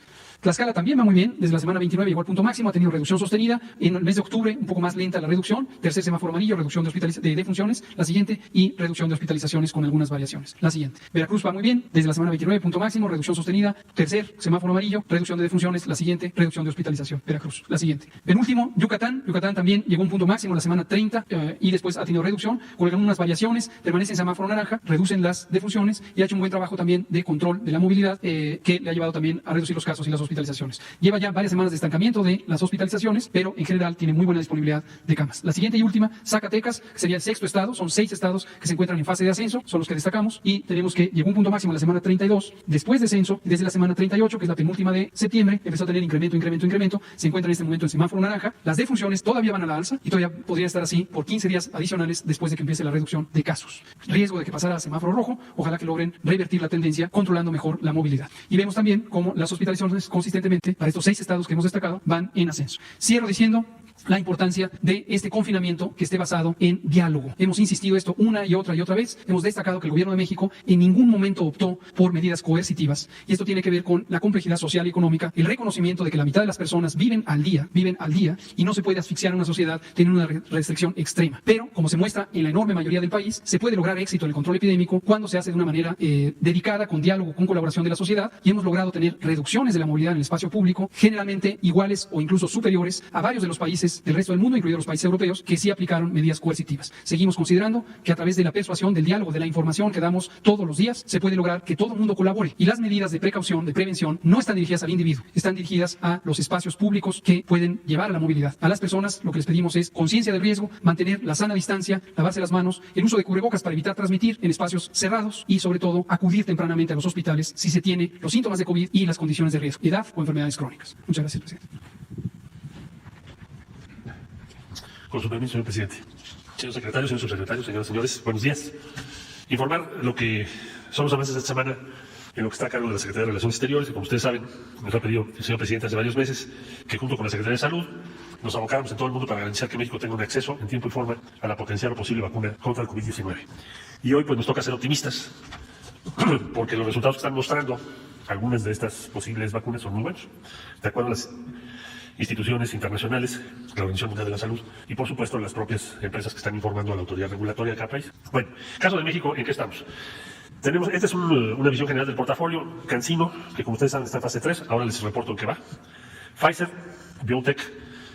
Tlaxcala también va muy bien, desde la semana 29 llegó al punto máximo, ha tenido reducción sostenida. En el mes de octubre, un poco más lenta la reducción, tercer semáforo amarillo, reducción de defunciones, la siguiente, y reducción de hospitalizaciones con algunas variaciones. La siguiente. Veracruz va muy bien, desde la semana 29, punto máximo, reducción sostenida, tercer semáforo amarillo, reducción de defunciones, la siguiente, reducción de hospitalización. Veracruz. La siguiente. Penúltimo, Yucatán también llegó a un punto máximo la semana 30 y después ha tenido reducción con algunas variaciones, permanece en semáforo naranja, reducen las defunciones y ha hecho un buen trabajo también de control de la movilidad que le ha llevado también a reducir los casos y las hospitalizaciones. Lleva ya varias semanas de estancamiento de las hospitalizaciones, pero en general tiene muy buena disponibilidad de camas. La siguiente y última, Zacatecas, que sería el sexto estado, son 6 estados que se encuentran en fase de ascenso, son los que destacamos, y tenemos que llegó a un punto máximo en la semana 32, después descenso, desde la semana 38, que es la penúltima de septiembre, empezó a tener incremento, se encuentra en este momento en semáforo naranja, las defunciones todavía van a la alza y todavía podría estar así por 15 días adicionales después de que empiece la reducción de casos. Riesgo de que pasara a semáforo rojo, ojalá que logren revertir la tendencia controlando mejor la movilidad. Y vemos también cómo las hospitalizaciones consistentemente para estos 6 estados que hemos destacado van en ascenso. Cierro diciendo la importancia de este confinamiento que esté basado en diálogo. Hemos insistido esto una y otra vez. Hemos destacado que el gobierno de México en ningún momento optó por medidas coercitivas, y esto tiene que ver con la complejidad social y económica, el reconocimiento de que la mitad de las personas viven al día y no se puede asfixiar a una sociedad teniendo una restricción extrema. Pero, como se muestra en la enorme mayoría del país, se puede lograr éxito en el control epidémico cuando se hace de una manera dedicada, con diálogo, con colaboración de la sociedad, y hemos logrado tener reducciones de la movilidad en el espacio público generalmente iguales o incluso superiores a varios de los países países del resto del mundo, incluidos los países europeos, que sí aplicaron medidas coercitivas. Seguimos considerando que a través de la persuasión, del diálogo, de la información que damos todos los días, se puede lograr que todo el mundo colabore. Y las medidas de precaución, de prevención, no están dirigidas al individuo, están dirigidas a los espacios públicos que pueden llevar a la movilidad. A las personas lo que les pedimos es conciencia del riesgo, mantener la sana distancia, lavarse las manos, el uso de cubrebocas para evitar transmitir en espacios cerrados y, sobre todo, acudir tempranamente a los hospitales si se tiene los síntomas de COVID y las condiciones de riesgo, edad o enfermedades crónicas. Muchas gracias, presidente. Con su permiso, señor presidente. Señor secretario, señor subsecretario, señoras y señores, buenos días. Informar lo que son los avances de esta semana en lo que está a cargo de la Secretaría de Relaciones Exteriores, que como ustedes saben, nos ha pedido el señor presidente hace varios meses que junto con la Secretaría de Salud nos abocáramos en todo el mundo para garantizar que México tenga un acceso en tiempo y forma a la potencial o posible vacuna contra el COVID-19. Y hoy pues nos toca ser optimistas, porque los resultados que están mostrando algunas de estas posibles vacunas son muy buenos. De acuerdo a las instituciones internacionales, la Organización Mundial de la Salud y, por supuesto, las propias empresas que están informando a la autoridad regulatoria de cada país. Bueno, caso de México, ¿en qué estamos? Esta es una visión general del portafolio. CanSino, que como ustedes saben está en fase 3, ahora les reporto en qué va. Pfizer, BioNTech,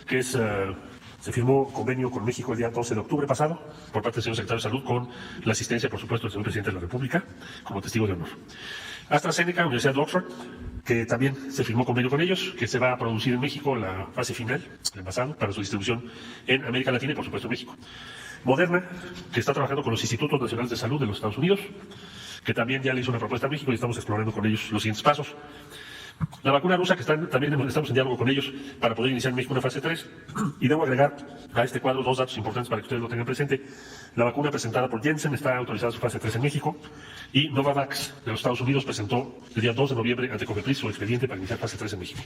que se firmó convenio con México el día 12 de octubre pasado, por parte del señor secretario de Salud, con la asistencia, por supuesto, del señor presidente de la República, como testigo de honor. AstraZeneca, Universidad de Oxford, que también se firmó convenio con ellos, que se va a producir en México la fase final, el envasado, para su distribución en América Latina y, por supuesto, en México. Moderna, que está trabajando con los Institutos Nacionales de Salud de los Estados Unidos, que también ya le hizo una propuesta a México y estamos explorando con ellos los siguientes pasos. La vacuna rusa, que también estamos en diálogo con ellos para poder iniciar en México una fase 3. Y debo agregar a este cuadro dos datos importantes para que ustedes lo tengan presente. La vacuna presentada por Janssen está autorizada su fase 3 en México y Novavax de los Estados Unidos presentó el día 2 de noviembre ante COFEPRIS su expediente para iniciar fase 3 en México.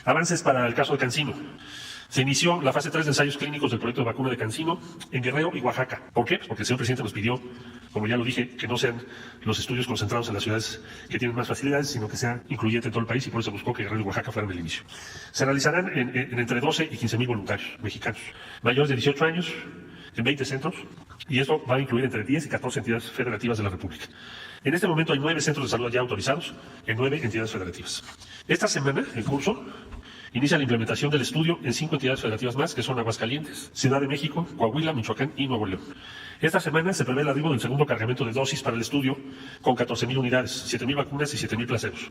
Avances para el caso de CanSino. Se inició la fase 3 de ensayos clínicos del proyecto de vacuna de CanSino en Guerrero y Oaxaca. ¿Por qué? Porque el señor presidente nos pidió, como ya lo dije, que no sean los estudios concentrados en las ciudades que tienen más facilidades, sino que sea incluyente en todo el país, y por eso buscó que Guerrero y Oaxaca fueran el inicio. Se realizarán en entre 12 y 15 mil voluntarios mexicanos, mayores de 18 años, en 20 centros, y esto va a incluir entre 10 y 14 entidades federativas de la República. En este momento hay 9 centros de salud ya autorizados en 9 entidades federativas. Esta semana, en curso, inicia la implementación del estudio en 5 entidades federativas más, que son Aguascalientes, Ciudad de México, Coahuila, Michoacán y Nuevo León. Esta semana se prevé el arribo del segundo cargamento de dosis para el estudio con 14,000 unidades, 7,000 vacunas y 7,000 placebos.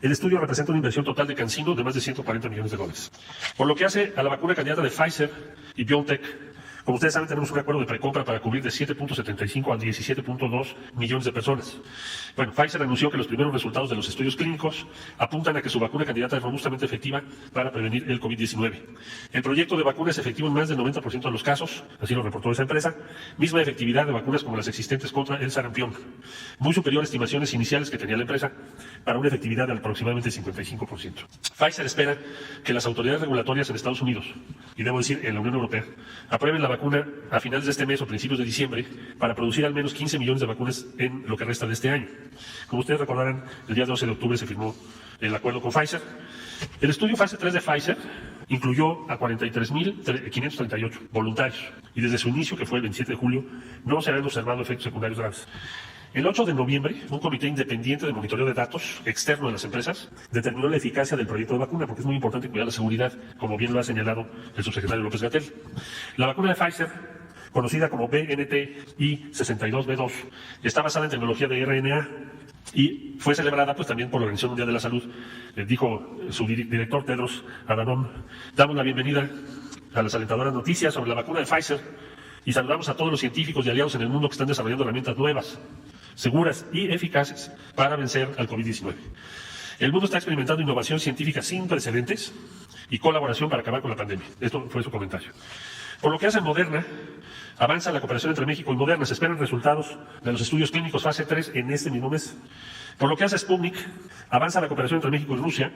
El estudio representa una inversión total de CanSino de más de $140 millones. Por lo que hace a la vacuna candidata de Pfizer y BioNTech, como ustedes saben, tenemos un acuerdo de precompra para cubrir de 7.75 a 17.2 millones de personas. Bueno, Pfizer anunció que los primeros resultados de los estudios clínicos apuntan a que su vacuna candidata es robustamente efectiva para prevenir el COVID-19. El proyecto de vacuna es efectivo en más del 90% de los casos, así lo reportó esa empresa, misma efectividad de vacunas como las existentes contra el sarampión, muy superior a estimaciones iniciales que tenía la empresa, para una efectividad de aproximadamente 55%. Pfizer espera que las autoridades regulatorias en Estados Unidos, y debo decir en la Unión Europea, aprueben la vacuna a finales de este mes o principios de diciembre para producir al menos 15 millones de vacunas en lo que resta de este año. Como ustedes recordarán, el día 12 de octubre se firmó el acuerdo con Pfizer. El estudio fase 3 de Pfizer incluyó a 43,538 voluntarios y desde su inicio, que fue el 27 de julio, no se habían observado efectos secundarios graves. El 8 de noviembre, un comité independiente de monitoreo de datos externo de las empresas determinó la eficacia del proyecto de vacuna, porque es muy importante cuidar la seguridad, como bien lo ha señalado el subsecretario López-Gatell. La vacuna de Pfizer, conocida como BNT-I62B2, está basada en tecnología de RNA y fue celebrada pues también por la Organización Mundial de la Salud. Dijo su director Tedros Adhanom: damos la bienvenida a las alentadoras noticias sobre la vacuna de Pfizer y saludamos a todos los científicos y aliados en el mundo que están desarrollando herramientas nuevas, seguras y eficaces para vencer al COVID-19. El mundo está experimentando innovación científica sin precedentes y colaboración para acabar con la pandemia. Esto fue su comentario. Por lo que hace Moderna, avanza la cooperación entre México y Moderna. Se esperan resultados de los estudios clínicos fase 3 en este mismo mes. Por lo que hace Sputnik, avanza la cooperación entre México y Rusia.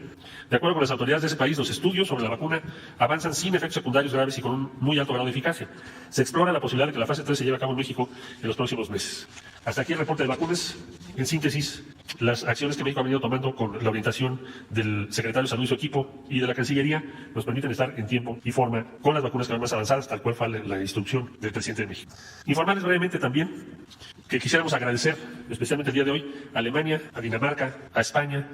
De acuerdo con las autoridades de ese país, los estudios sobre la vacuna avanzan sin efectos secundarios graves y con un muy alto grado de eficacia. Se explora la posibilidad de que la fase 3 se lleve a cabo en México en los próximos meses. Hasta aquí el reporte de vacunas. En síntesis, las acciones que México ha venido tomando con la orientación del secretario de Salud y su equipo y de la Cancillería nos permiten estar en tiempo y forma con las vacunas que van más avanzadas, tal cual fue la instrucción del presidente de México. Informarles brevemente también que quisiéramos agradecer, especialmente el día de hoy, a Alemania, a Dinamarca, a España,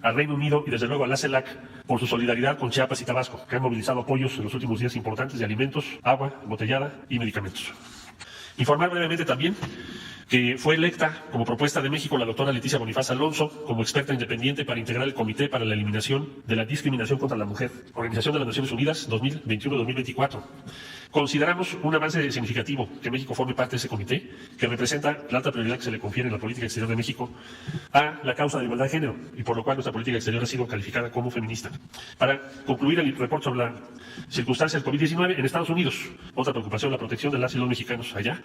al Reino Unido y desde luego a la CELAC por su solidaridad con Chiapas y Tabasco, que han movilizado apoyos en los últimos días importantes de alimentos, agua embotellada y medicamentos. Informar brevemente también que fue electa como propuesta de México la doctora Leticia Bonifaz Alonso como experta independiente para integrar el Comité para la Eliminación de la Discriminación contra la Mujer, Organización de las Naciones Unidas 2021-2024. Consideramos un avance significativo que México forme parte de ese comité, que representa la alta prioridad que se le confiere en la política exterior de México a la causa de la igualdad de género, y por lo cual nuestra política exterior ha sido calificada como feminista. Para concluir el reporte sobre la circunstancia del COVID-19 en Estados Unidos, otra preocupación, la protección de las y los mexicanos allá.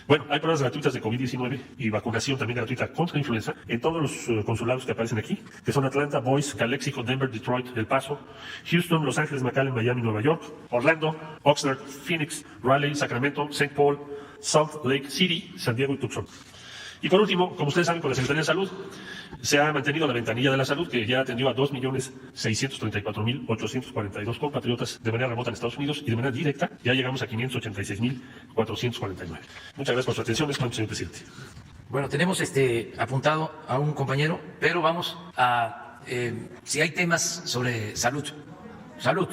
Bueno, hay pruebas gratuitas de COVID-19 y vacunación también gratuita contra influenza en todos los consulados que aparecen aquí, que son Atlanta, Boise, Calexico, Denver, Detroit, El Paso, Houston, Los Ángeles, McAllen, Miami, Nueva York, Orlando, Oxnard, Phoenix, Raleigh, Sacramento, St. Paul, Salt Lake City, San Diego y Tucson. Y por último, como ustedes saben, con la Secretaría de Salud se ha mantenido la ventanilla de la salud, que ya atendió a 2.634.842 compatriotas de manera remota en Estados Unidos, y de manera directa ya llegamos a 586.449. Muchas gracias por su atención. Es cuanto, señor presidente. Bueno, tenemos apuntado a un compañero, pero vamos a si hay temas sobre salud. Salud.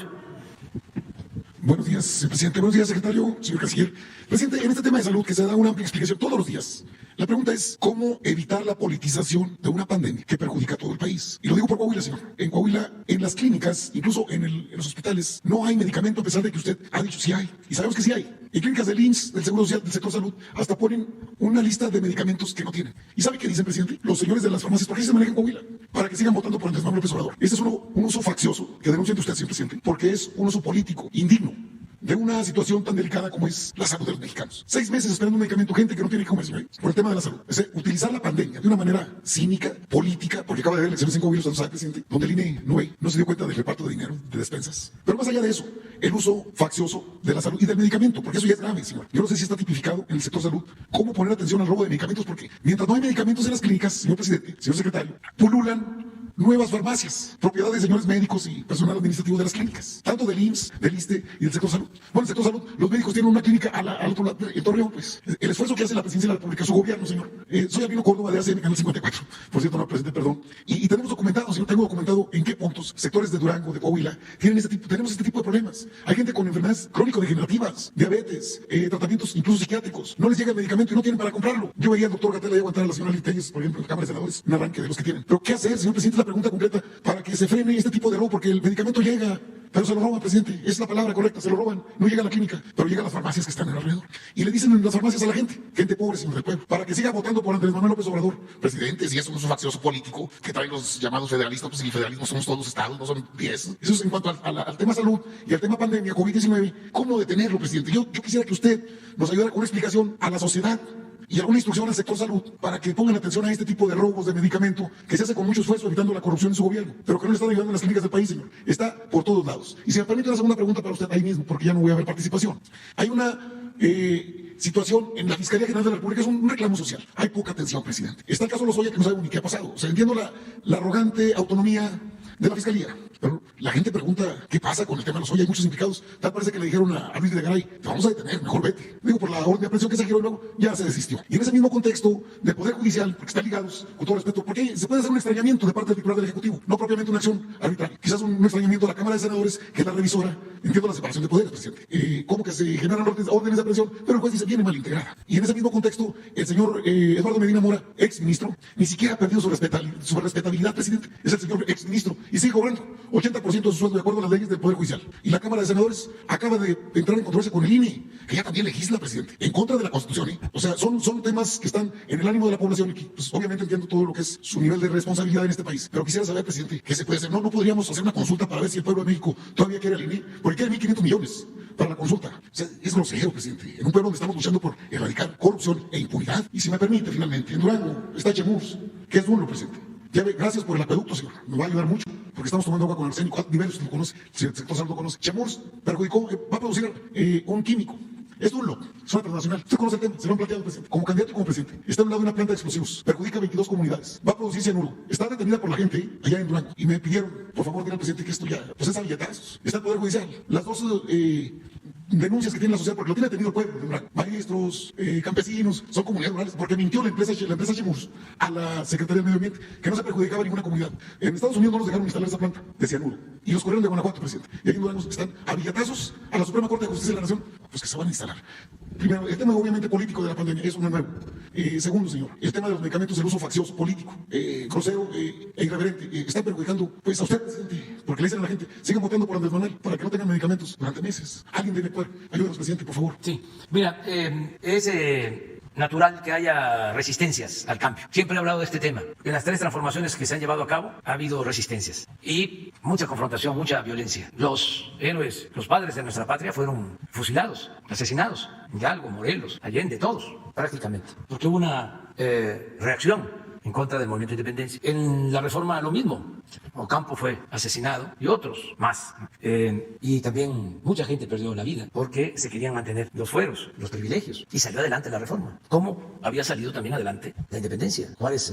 Buenos días, señor presidente. Buenos días, secretario, señor canciller. Presidente, en este tema de salud que se da una amplia explicación todos los días, la pregunta es cómo evitar la politización de una pandemia que perjudica a todo el país. Y lo digo por Coahuila, señor. En Coahuila, en las clínicas, incluso en los hospitales, no hay medicamento a pesar de que usted ha dicho sí hay. Y sabemos que sí hay. En clínicas del IMSS, del Seguro Social, del sector salud, hasta ponen una lista de medicamentos que no tienen. ¿Y sabe qué dicen, presidente? Los señores de las farmacias, ¿por qué se manejan en Coahuila? Para que sigan votando por Andrés Manuel López Obrador. Este es un uso faccioso que denuncia usted, señor presidente, porque es un uso político, indigno, de una situación tan delicada como es la salud de los mexicanos. 6 meses esperando un medicamento, gente que no tiene que comer, señor, por el tema de la salud. Es utilizar la pandemia de una manera cínica, política, porque acaba de haber elecciones en Coahuila, usted sabe, presidente, donde el INE no se dio cuenta del reparto de dinero, de despensas. Pero más allá de eso, el uso faccioso de la salud y del medicamento, porque eso ya es grave, señor. Yo no sé si está tipificado en el sector salud cómo poner atención al robo de medicamentos, porque mientras no hay medicamentos en las clínicas, señor presidente, señor secretario, pululan nuevas farmacias, propiedad de señores médicos y personal administrativo de las clínicas, tanto del IMSS, del ISSSTE y del sector salud. Bueno, el sector salud, los médicos tienen una clínica al otro lado, en Torreón, pues. El esfuerzo que hace la presidencia de la República, su gobierno, señor. Soy Albino Córdoba de ACN, Canal 54, por cierto, no, presidente, perdón. Y tenemos documentado, señor, tengo documentado en qué puntos sectores de Durango, de Coahuila, tenemos este tipo de problemas. Hay gente con enfermedades crónico-degenerativas, diabetes, tratamientos incluso psiquiátricos. No les llega el medicamento y no tienen para comprarlo. Yo veía al doctor Gatell ahí aguantar a la señora Liteyes, por ejemplo, en la Cámara de Senadores, un arranque de los que tienen. Pero ¿qué hacer, señor presidente? Es la pregunta concreta para que se frene este tipo de robo, porque el medicamento llega, pero se lo roban, presidente. Es la palabra correcta, se lo roban. No llega a la clínica, pero llega a las farmacias que están alrededor. Y le dicen en las farmacias a la gente pobre, señor del pueblo, para que siga votando por Andrés Manuel López Obrador. Presidente, si es un uso faccioso político que traen los llamados federalistas, pues si federalismo somos todos los estados, no son 10. Eso es en cuanto al tema salud y al tema pandemia, COVID-19. ¿Cómo detenerlo, presidente? Yo quisiera que usted nos ayudara con una explicación a la sociedad y alguna instrucción al sector salud para que pongan atención a este tipo de robos de medicamento que se hace con mucho esfuerzo evitando la corrupción en su gobierno, pero que no le están ayudando en las clínicas del país, señor. Está por todos lados. Y si me permite una segunda pregunta para usted ahí mismo, porque ya no voy a haber participación. Hay una situación en la Fiscalía General de la República, es un reclamo social. Hay poca atención, presidente. Está el caso Lozoya, que no sabemos ni qué ha pasado. O sea, entiendo la arrogante autonomía de la Fiscalía, pero la gente pregunta qué pasa con el tema de Lozoya. Hay muchos implicados. Tal parece que le dijeron a Luis de Garay, te vamos a detener, mejor vete. Digo, por la orden de aprehensión que se giró y luego ya se desistió. Y en ese mismo contexto del Poder Judicial, porque están ligados, con todo respeto, porque se puede hacer un extrañamiento de parte del titular del Ejecutivo, no propiamente una acción arbitraria. Quizás un extrañamiento de la Cámara de Senadores, que es la revisora. Entiendo la separación de poderes, presidente. Como que se generan órdenes de aprehensión, pero el juez dice viene mal integrada. Y en ese mismo contexto, el señor Eduardo Medina Mora, exministro, ni siquiera ha perdido su respetabilidad, presidente. Es el señor exministro y sigue cobrando 80% de su sueldo de acuerdo a las leyes del Poder Judicial. Y la Cámara de Senadores acaba de entrar en controversia con el INE, que ya también legisla, presidente, en contra de la Constitución. O sea, son temas que están en el ánimo de la población y que, pues, obviamente entiendo todo lo que es su nivel de responsabilidad en este país. Pero quisiera saber, presidente, ¿qué se puede hacer? No podríamos hacer una consulta para ver si el pueblo de México todavía quiere al INE, porque quiere 1.500 millones para la consulta. O sea, es grosero, presidente, en un pueblo donde estamos luchando por erradicar corrupción e impunidad. Y si me permite, finalmente, en Durango está Chemurs, que es duro, presidente. Ya ve, gracias por el acueducto, señor. Nos va a ayudar mucho, porque estamos tomando agua con arsénico. A niveles lo conoce, si el sector salud lo conoce. Chemurs perjudicó, va a producir un químico. Es Dunlop, es una transnacional. Usted conoce el tema, se lo han planteado, presidente. Como candidato y como presidente. Está a un lado de una planta de explosivos. Perjudica 22 comunidades. Va a producir cianuro. Está detenida por la gente allá en Durango. Y me pidieron, por favor, diga al presidente que esto ya, pues es a billetazos. Está el Poder Judicial. Las dos denuncias que tiene la sociedad, porque lo tiene detenido el pueblo, maestros, campesinos, son comunidades rurales, porque mintió la empresa Chemours a la Secretaría de Medio Ambiente, que no se perjudicaba a ninguna comunidad. En Estados Unidos no nos dejaron instalar esa planta de cianuro, y los corrieron de Guanajuato, presidente. Y ahí en Durango están a billetazos a la Suprema Corte de Justicia de la Nación, pues que se van a instalar. Primero, el tema obviamente político de la pandemia, eso no es nuevo. Segundo, señor, el tema de los medicamentos, el uso faccioso, político, grosero e irreverente, está perjudicando pues a usted, presidente, porque le dicen a la gente, sigan votando por Andrés Manuel para que no tengan medicamentos durante meses. Alguien debe actuar. Ayúdanos, presidente, por favor. Sí, mira, es natural que haya resistencias al cambio. Siempre he hablado de este tema. En las 3 transformaciones que se han llevado a cabo ha habido resistencias y mucha confrontación, mucha violencia. Los héroes, los padres de nuestra patria fueron fusilados, asesinados. Hidalgo, Morelos, Allende, todos prácticamente. Porque hubo una reacción en contra del movimiento de independencia. En la reforma lo mismo. Ocampo fue asesinado y otros más. Y también mucha gente perdió la vida porque se querían mantener los fueros, los privilegios. Y salió adelante la reforma. ¿Cómo había salido también adelante la independencia? Juárez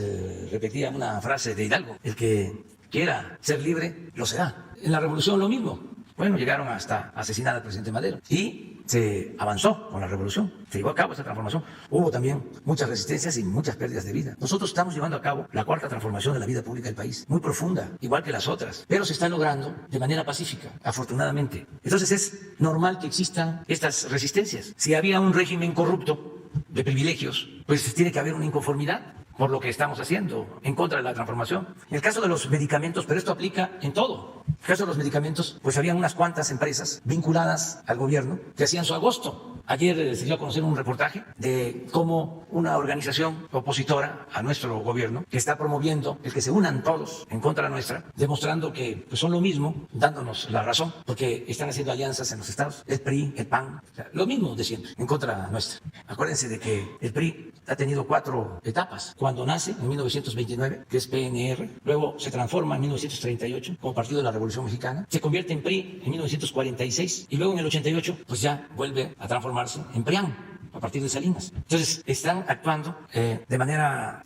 repetía una frase de Hidalgo: el que quiera ser libre, lo será. En la revolución lo mismo. Bueno, llegaron hasta asesinar al presidente Madero y se avanzó con la revolución, se llevó a cabo esa transformación. Hubo también muchas resistencias y muchas pérdidas de vida. Nosotros estamos llevando a cabo la 4ª transformación de la vida pública del país, muy profunda, igual que las otras, pero se está logrando de manera pacífica, afortunadamente. Entonces es normal que existan estas resistencias. Si había un régimen corrupto de privilegios, pues tiene que haber una inconformidad por lo que estamos haciendo en contra de la transformación. En el caso de los medicamentos, pero esto aplica en todo. En el caso de los medicamentos, pues habían unas cuantas empresas vinculadas al gobierno que hacían su agosto. Ayer se dio a conocer un reportaje de cómo una organización opositora a nuestro gobierno, que está promoviendo el que se unan todos en contra nuestra, demostrando que pues, son lo mismo, dándonos la razón, porque están haciendo alianzas en los estados, el PRI, el PAN, o sea, lo mismo de siempre, en contra nuestra. Acuérdense de que el PRI ha tenido 4 etapas. Cuando nace, en 1929, que es PNR, luego se transforma en 1938 como Partido de la Revolución Mexicana, se convierte en PRI en 1946 y luego en el 88 pues ya vuelve a transformarse en PRIAN a partir de Salinas. Entonces están actuando de manera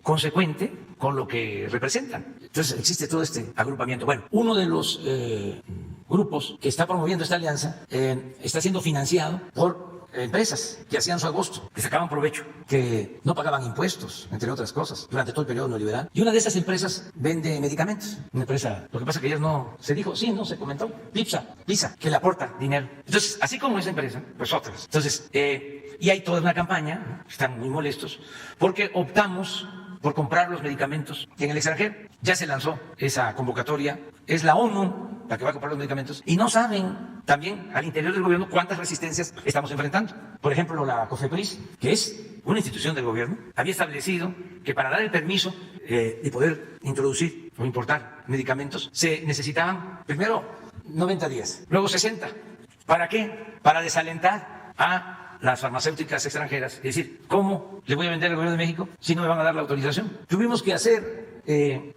consecuente con lo que representan. Entonces existe todo este agrupamiento. Bueno, uno de los grupos que está promoviendo esta alianza está siendo financiado por empresas que hacían su agosto, que sacaban provecho, que no pagaban impuestos, entre otras cosas, durante todo el periodo neoliberal. Y una de esas empresas vende medicamentos. Una empresa, lo que pasa que ayer no se dijo, sí, no se comentó, PISA, que le aporta dinero. Entonces, así como esa empresa, pues otras. Entonces, y hay toda una campaña, están muy molestos, porque optamos por comprar los medicamentos en el extranjero. Ya se lanzó esa convocatoria, es la ONU la que va a comprar los medicamentos, y no saben también al interior del gobierno cuántas resistencias estamos enfrentando. Por ejemplo, la COFEPRIS, que es una institución del gobierno, había establecido que para dar el permiso de poder introducir o importar medicamentos se necesitaban primero 90 días, luego 60. ¿Para qué? Para desalentar a las farmacéuticas extranjeras, es decir, ¿cómo le voy a vender al gobierno de México si no me van a dar la autorización? Tuvimos que hacer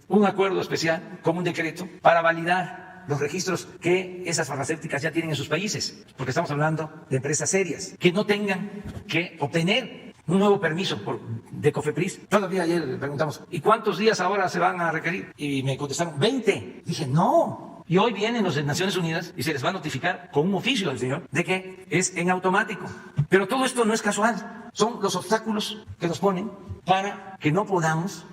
un acuerdo especial con un decreto para validar los registros que esas farmacéuticas ya tienen en sus países, porque estamos hablando de empresas serias, que no tengan que obtener un nuevo permiso de COFEPRIS. Todavía ayer le preguntamos, ¿y cuántos días ahora se van a requerir? Y me contestaron, 20. Dije, no. Y hoy vienen los de Naciones Unidas y se les va a notificar con un oficio del señor de que es en automático. Pero todo esto no es casual, son los obstáculos que nos ponen para que no podamos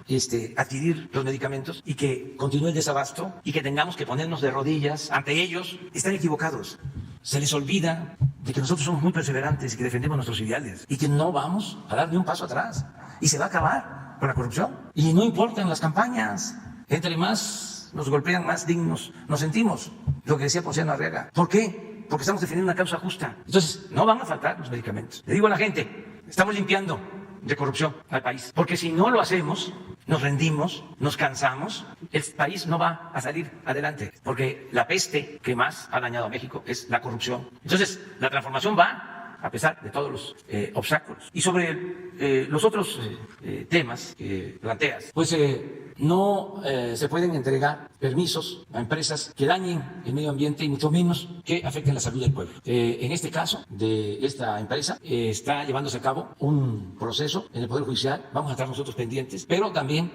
adquirir los medicamentos y que continúe el desabasto y que tengamos que ponernos de rodillas ante ellos. Están equivocados. Se les olvida de que nosotros somos muy perseverantes y que defendemos nuestros ideales y que no vamos a dar ni un paso atrás. Y se va a acabar con la corrupción. Y no importan las campañas. Entre más nos golpean, más dignos nos sentimos. Lo que decía Ponciano Arriaga. ¿Por qué? Porque estamos defendiendo una causa justa. Entonces, no van a faltar los medicamentos. Le digo a la gente, estamos limpiando de corrupción al país. Porque si no lo hacemos, nos rendimos, nos cansamos, el país no va a salir adelante. Porque la peste que más ha dañado a México es la corrupción. Entonces, la transformación va a pesar de todos los obstáculos. Y sobre los otros temas que planteas, pues no se pueden entregar permisos a empresas que dañen el medio ambiente y mucho menos que afecten la salud del pueblo. En este caso de esta empresa está llevándose a cabo un proceso en el Poder Judicial, vamos a estar nosotros pendientes, pero también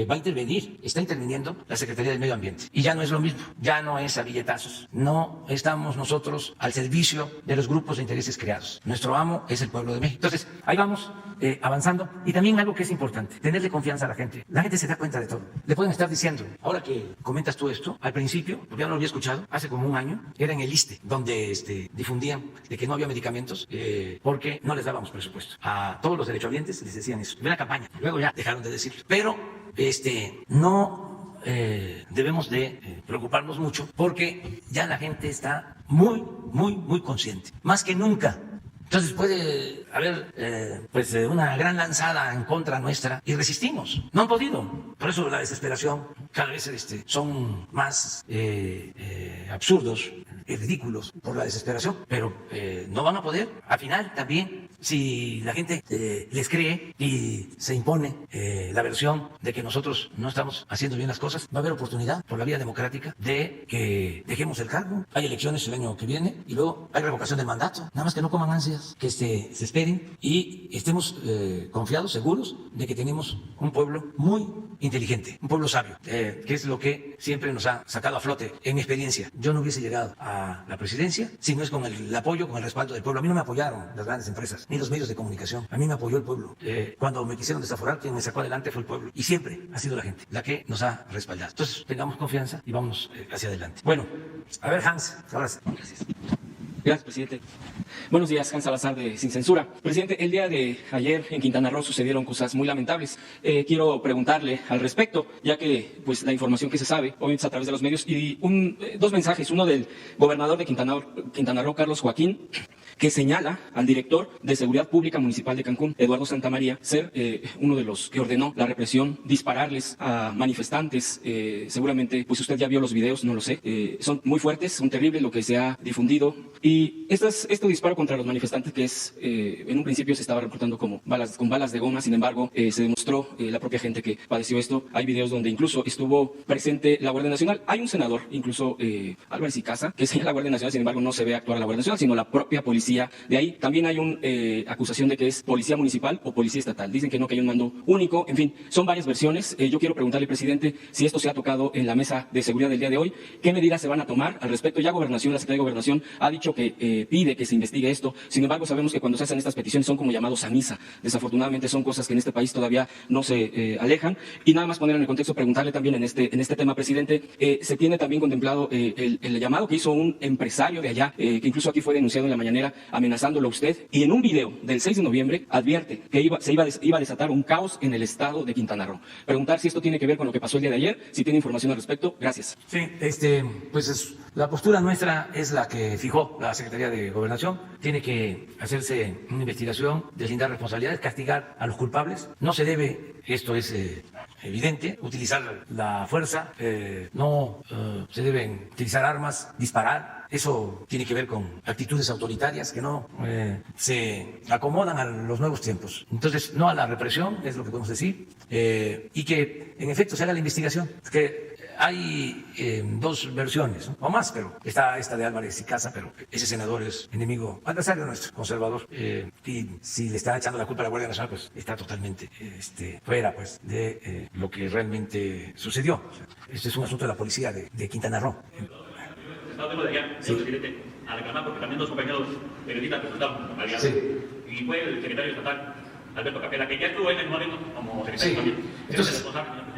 va a intervenir, está interviniendo la Secretaría del Medio Ambiente. Y ya no es lo mismo, ya no es a billetazos, no estamos nosotros al servicio de los grupos de intereses creados. Nuestro amo es el pueblo de México. Entonces, ahí vamos avanzando. Y también algo que es importante, tenerle confianza a la gente. La gente se da cuenta de todo. Le pueden estar diciendo, ahora que comentas tú esto, al principio, porque yo no lo había escuchado, hace como un año, era en el ISSSTE, donde difundían de que no había medicamentos porque no les dábamos presupuesto. A todos los derechohabientes les decían eso. Fue la campaña. Luego ya dejaron de decirlo. Pero no debemos de preocuparnos mucho porque ya la gente está muy consciente. Más que nunca. Entonces puede haber una gran lanzada en contra nuestra y resistimos. No han podido. Por eso la desesperación cada vez son más absurdos y ridículos por la desesperación. Pero no van a poder. Al final también, si la gente les cree y se impone la versión de que nosotros no estamos haciendo bien las cosas, va a haber oportunidad por la vía democrática de que dejemos el cargo. Hay elecciones el año que viene y luego hay revocación del mandato. Nada más que no coman ansias, que se esperen y estemos confiados, seguros de que tenemos un pueblo muy inteligente, un pueblo sabio, que es lo que siempre nos ha sacado a flote. En mi experiencia, yo no hubiese llegado a la presidencia si no es con el apoyo, con el respaldo del pueblo. A mí no me apoyaron las grandes empresas ni los medios de comunicación, a mí me apoyó el pueblo. Cuando me quisieron desaforar, quien me sacó adelante fue el pueblo y siempre ha sido la gente la que nos ha respaldado. Entonces tengamos confianza y vamos hacia adelante. Bueno, a ver, Hans, ahora sí. Gracias. Gracias, presidente. Buenos días, Hans Salazar de Sin Censura. Presidente, el día de ayer en Quintana Roo sucedieron cosas muy lamentables. Quiero preguntarle al respecto, ya que pues la información que se sabe, obviamente es a través de los medios, y dos mensajes. Uno del gobernador de Quintana Roo, Carlos Joaquín, que señala al director de Seguridad Pública Municipal de Cancún, Eduardo Santamaría, ser uno de los que ordenó la represión, dispararles a manifestantes. Seguramente, pues usted ya vio los videos, no lo sé. Son muy fuertes, son terribles lo que se ha difundido. Y este disparo contra los manifestantes, que en un principio se estaba reportando como con balas de goma, sin embargo, se demostró la propia gente que padeció esto. Hay videos donde incluso estuvo presente la Guardia Nacional. Hay un senador, incluso Álvarez y Casa, que señala la Guardia Nacional, sin embargo, no se ve actuar a la Guardia Nacional, sino la propia policía. De ahí también hay una acusación de que es policía municipal o policía estatal. Dicen que no, que hay un mando único. En fin, son varias versiones. Yo quiero preguntarle, presidente, si esto se ha tocado en la mesa de seguridad del día de hoy. ¿Qué medidas se van a tomar al respecto? Ya Gobernación, la Secretaría de Gobernación ha dicho que pide que se investigue esto. Sin embargo, sabemos que cuando se hacen estas peticiones son como llamados a misa. Desafortunadamente son cosas que en este país todavía no se alejan. Y nada más poner en el contexto, preguntarle también en este tema, presidente, se tiene también contemplado el llamado que hizo un empresario de allá, que incluso aquí fue denunciado en la mañanera, amenazándolo a usted, y en un video del 6 de noviembre advierte que iba a desatar un caos en el estado de Quintana Roo. Preguntar si esto tiene que ver con lo que pasó el día de ayer, si tiene información al respecto. Gracias. Sí, la postura nuestra es la que fijó la Secretaría de Gobernación. Tiene que hacerse una investigación, deslindar responsabilidades, castigar a los culpables. No se debe, esto es evidente, utilizar la fuerza, no se deben utilizar armas, disparar. Eso tiene que ver con actitudes autoritarias que no se acomodan a los nuevos tiempos. Entonces, no a la represión, es lo que podemos decir, y que en efecto se haga la investigación. Que hay dos versiones, ¿no? O más, pero está esta de Álvarez y Casa, pero ese senador es enemigo, adversario nuestro, conservador, y si le está echando la culpa a la Guardia Nacional, pues está totalmente fuera pues de lo que realmente sucedió. O sea, este es un asunto de la policía de Quintana Roo. De allá, sí. Presidente, a reclamar porque también dos compañeros periodistas presentaron aliados. Sí. Y fue el secretario estatal, Alberto Capela, que ya estuvo en el momento como secretario Sí. también. Entonces,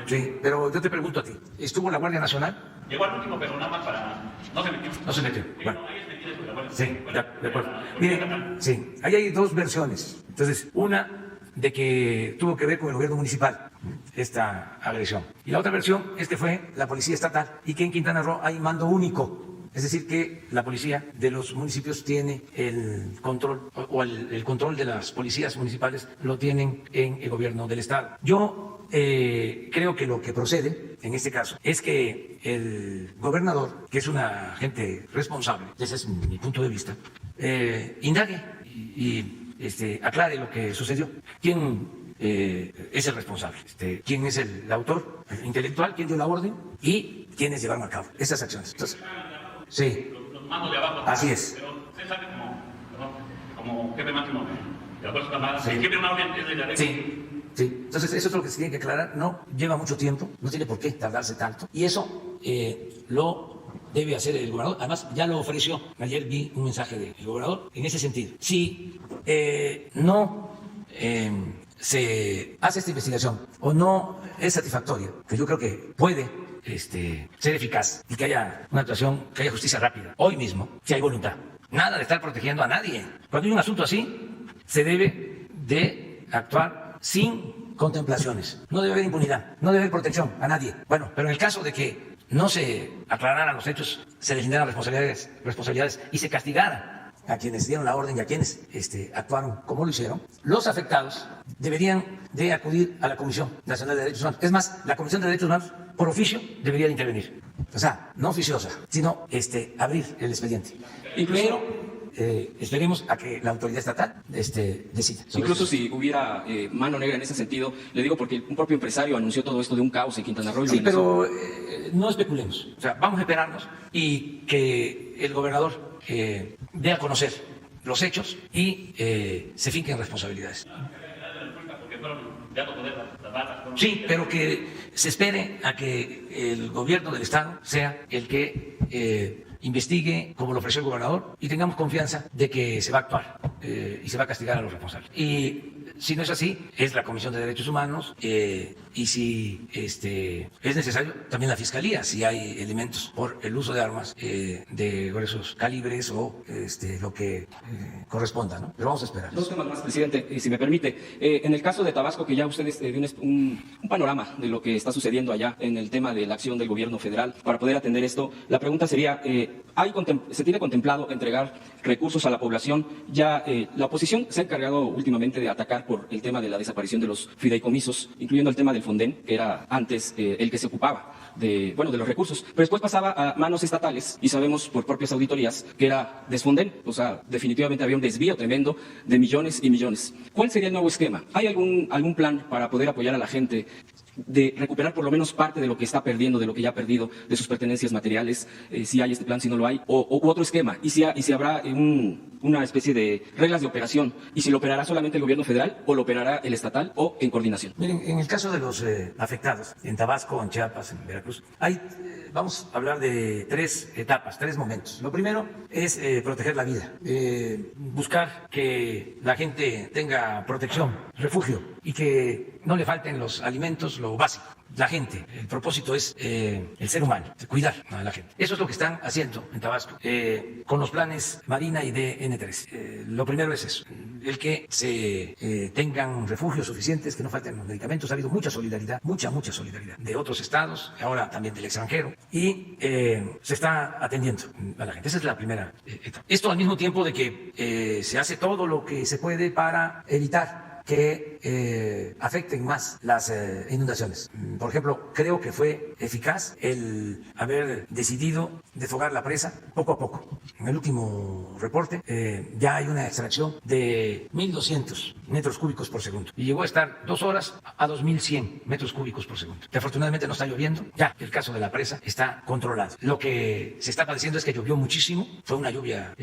sí, pero yo te pregunto a ti, ¿estuvo la Guardia Nacional? Llegó al último, pero nada más no se metió. No se metió. Bueno. Ahí es mentira sobre la Guardia Sí, de acuerdo. Miren, sí, ahí hay dos versiones. Entonces, una de que tuvo que ver con el gobierno municipal, esta agresión. Y la otra versión es que fue la policía estatal y que en Quintana Roo hay mando único. Es decir, que la policía de los municipios tiene el control, o el control de las policías municipales lo tienen en el gobierno del estado. Yo creo que lo que procede en este caso es que el gobernador, que es una gente responsable, ese es mi punto de vista, indague y aclare lo que sucedió. ¿Quién es el responsable? ¿Quién es el autor intelectual? ¿Quién dio la orden? ¿Y quiénes llevaron a cabo esas acciones? Entonces, sí. Los mandos de abajo. Así es. Pero usted sabe como jefe máximo de las Fuerzas Armadas, si quiere una orden es de la ley. Sí. Sí, entonces eso es lo que se tiene que aclarar. No lleva mucho tiempo, no tiene por qué tardarse tanto. Y eso lo debe hacer el gobernador. Además, ya lo ofreció. Ayer vi un mensaje del gobernador en ese sentido. Si no se hace esta investigación o no es satisfactoria, que yo creo que puede ser eficaz y que haya una actuación, que haya justicia rápida, hoy mismo, si hay voluntad. Nada de estar protegiendo a nadie. Cuando hay un asunto así, se debe de actuar sin contemplaciones. No debe haber impunidad, no debe haber protección a nadie. Bueno, pero en el caso de que no se aclararan los hechos, se deslindara responsabilidades y se castigara a quienes dieron la orden y a quienes actuaron como lo hicieron, los afectados deberían de acudir a la Comisión Nacional de Derechos Humanos. Es más, la Comisión de Derechos Humanos, por oficio, debería de intervenir. O sea, no oficiosa, sino abrir el expediente. Pero esperemos a que la autoridad estatal decida. Incluso si hubiera mano negra en ese sentido, le digo porque un propio empresario anunció todo esto de un caos en Quintana Roo. Sí, pero no especulemos. O sea, vamos a esperarnos y que el gobernador dé a conocer los hechos y se finquen responsabilidades. Sí, pero que se espere a que el gobierno del Estado sea el que investigue como lo ofreció el gobernador y tengamos confianza de que se va a actuar y se va a castigar a los responsables. Y si no es así, es la Comisión de Derechos Humanos y si es necesario, también la Fiscalía, si hay elementos por el uso de armas de gruesos calibres o lo que corresponda, ¿no? Pero vamos a esperar. Dos temas más, presidente, si me permite. En el caso de Tabasco, que ya ustedes dio un panorama de lo que está sucediendo allá en el tema de la acción del gobierno federal para poder atender esto, la pregunta sería, ¿se tiene contemplado entregar recursos a la población? Ya la oposición se ha encargado últimamente de atacar por el tema de la desaparición de los fideicomisos, incluyendo el tema del Fonden, que era antes el que se ocupaba de los recursos, pero después pasaba a manos estatales y sabemos por propias auditorías que era desfonden, o sea, definitivamente había un desvío tremendo de millones y millones. ¿Cuál sería el nuevo esquema? ¿Hay algún plan para poder apoyar a la gente de recuperar por lo menos parte de lo que está perdiendo, de lo que ya ha perdido, de sus pertenencias materiales, si hay este plan, si no lo hay, u otro esquema, y si habrá una especie de reglas de operación, y si lo operará solamente el gobierno federal, o lo operará el estatal, o en coordinación? Miren, en el caso de los afectados, en Tabasco, en Chiapas, en Veracruz, vamos a hablar de 3 etapas, 3 momentos. Lo primero es proteger la vida, buscar que la gente tenga protección, refugio, y que no le falten los alimentos, lo básico. La gente, el propósito es el ser humano, cuidar a la gente. Eso es lo que están haciendo en Tabasco con los planes Marina y DN3. Lo primero es eso, el que se tengan refugios suficientes, que no falten los medicamentos. Ha habido mucha solidaridad, mucha solidaridad de otros estados, ahora también del extranjero, y se está atendiendo a la gente. Esa es la primera etapa. Esto al mismo tiempo de que se hace todo lo que se puede para evitar que afecten más las inundaciones. Por ejemplo, creo que fue eficaz el haber decidido desfogar la presa poco a poco. En el último reporte ya hay una extracción de 1.200 metros cúbicos por segundo y llegó a estar 2 horas a 2.100 metros cúbicos por segundo. Que afortunadamente no está lloviendo. Ya el caso de la presa está controlado. Lo que se está padeciendo es que llovió muchísimo. Fue una lluvia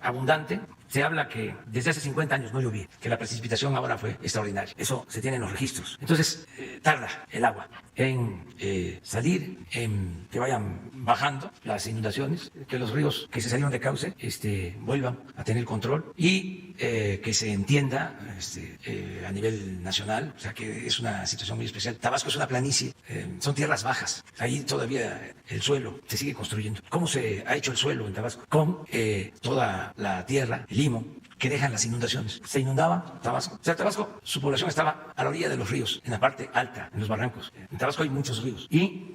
abundante. Se habla que desde hace 50 años no llovía, que la precipitación ahora fue extraordinaria. Eso se tiene en los registros. Entonces, tarda el agua en salir, en que vayan bajando las inundaciones, que los ríos que se salieron de cauce vuelvan a tener control y que se entienda a nivel nacional, o sea que es una situación muy especial. Tabasco es una planicie, son tierras bajas, ahí todavía el suelo se sigue construyendo. ¿Cómo se ha hecho el suelo en Tabasco? Con toda la tierra, el limo, que dejan las inundaciones. Se inundaba Tabasco. O sea, Tabasco, su población estaba a la orilla de los ríos, en la parte alta, en los barrancos. En Tabasco hay muchos ríos. Y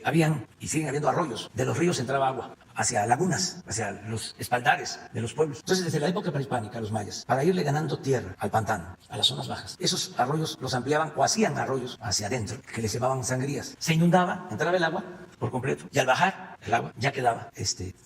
habían y siguen habiendo arroyos. De los ríos entraba agua hacia lagunas, hacia los espaldares de los pueblos. Entonces, desde la época prehispánica, los mayas, para irle ganando tierra al pantano, a las zonas bajas, esos arroyos los ampliaban o hacían arroyos hacia adentro, que les llamaban sangrías. Se inundaba, entraba el agua por completo. Y al bajar el agua ya quedaba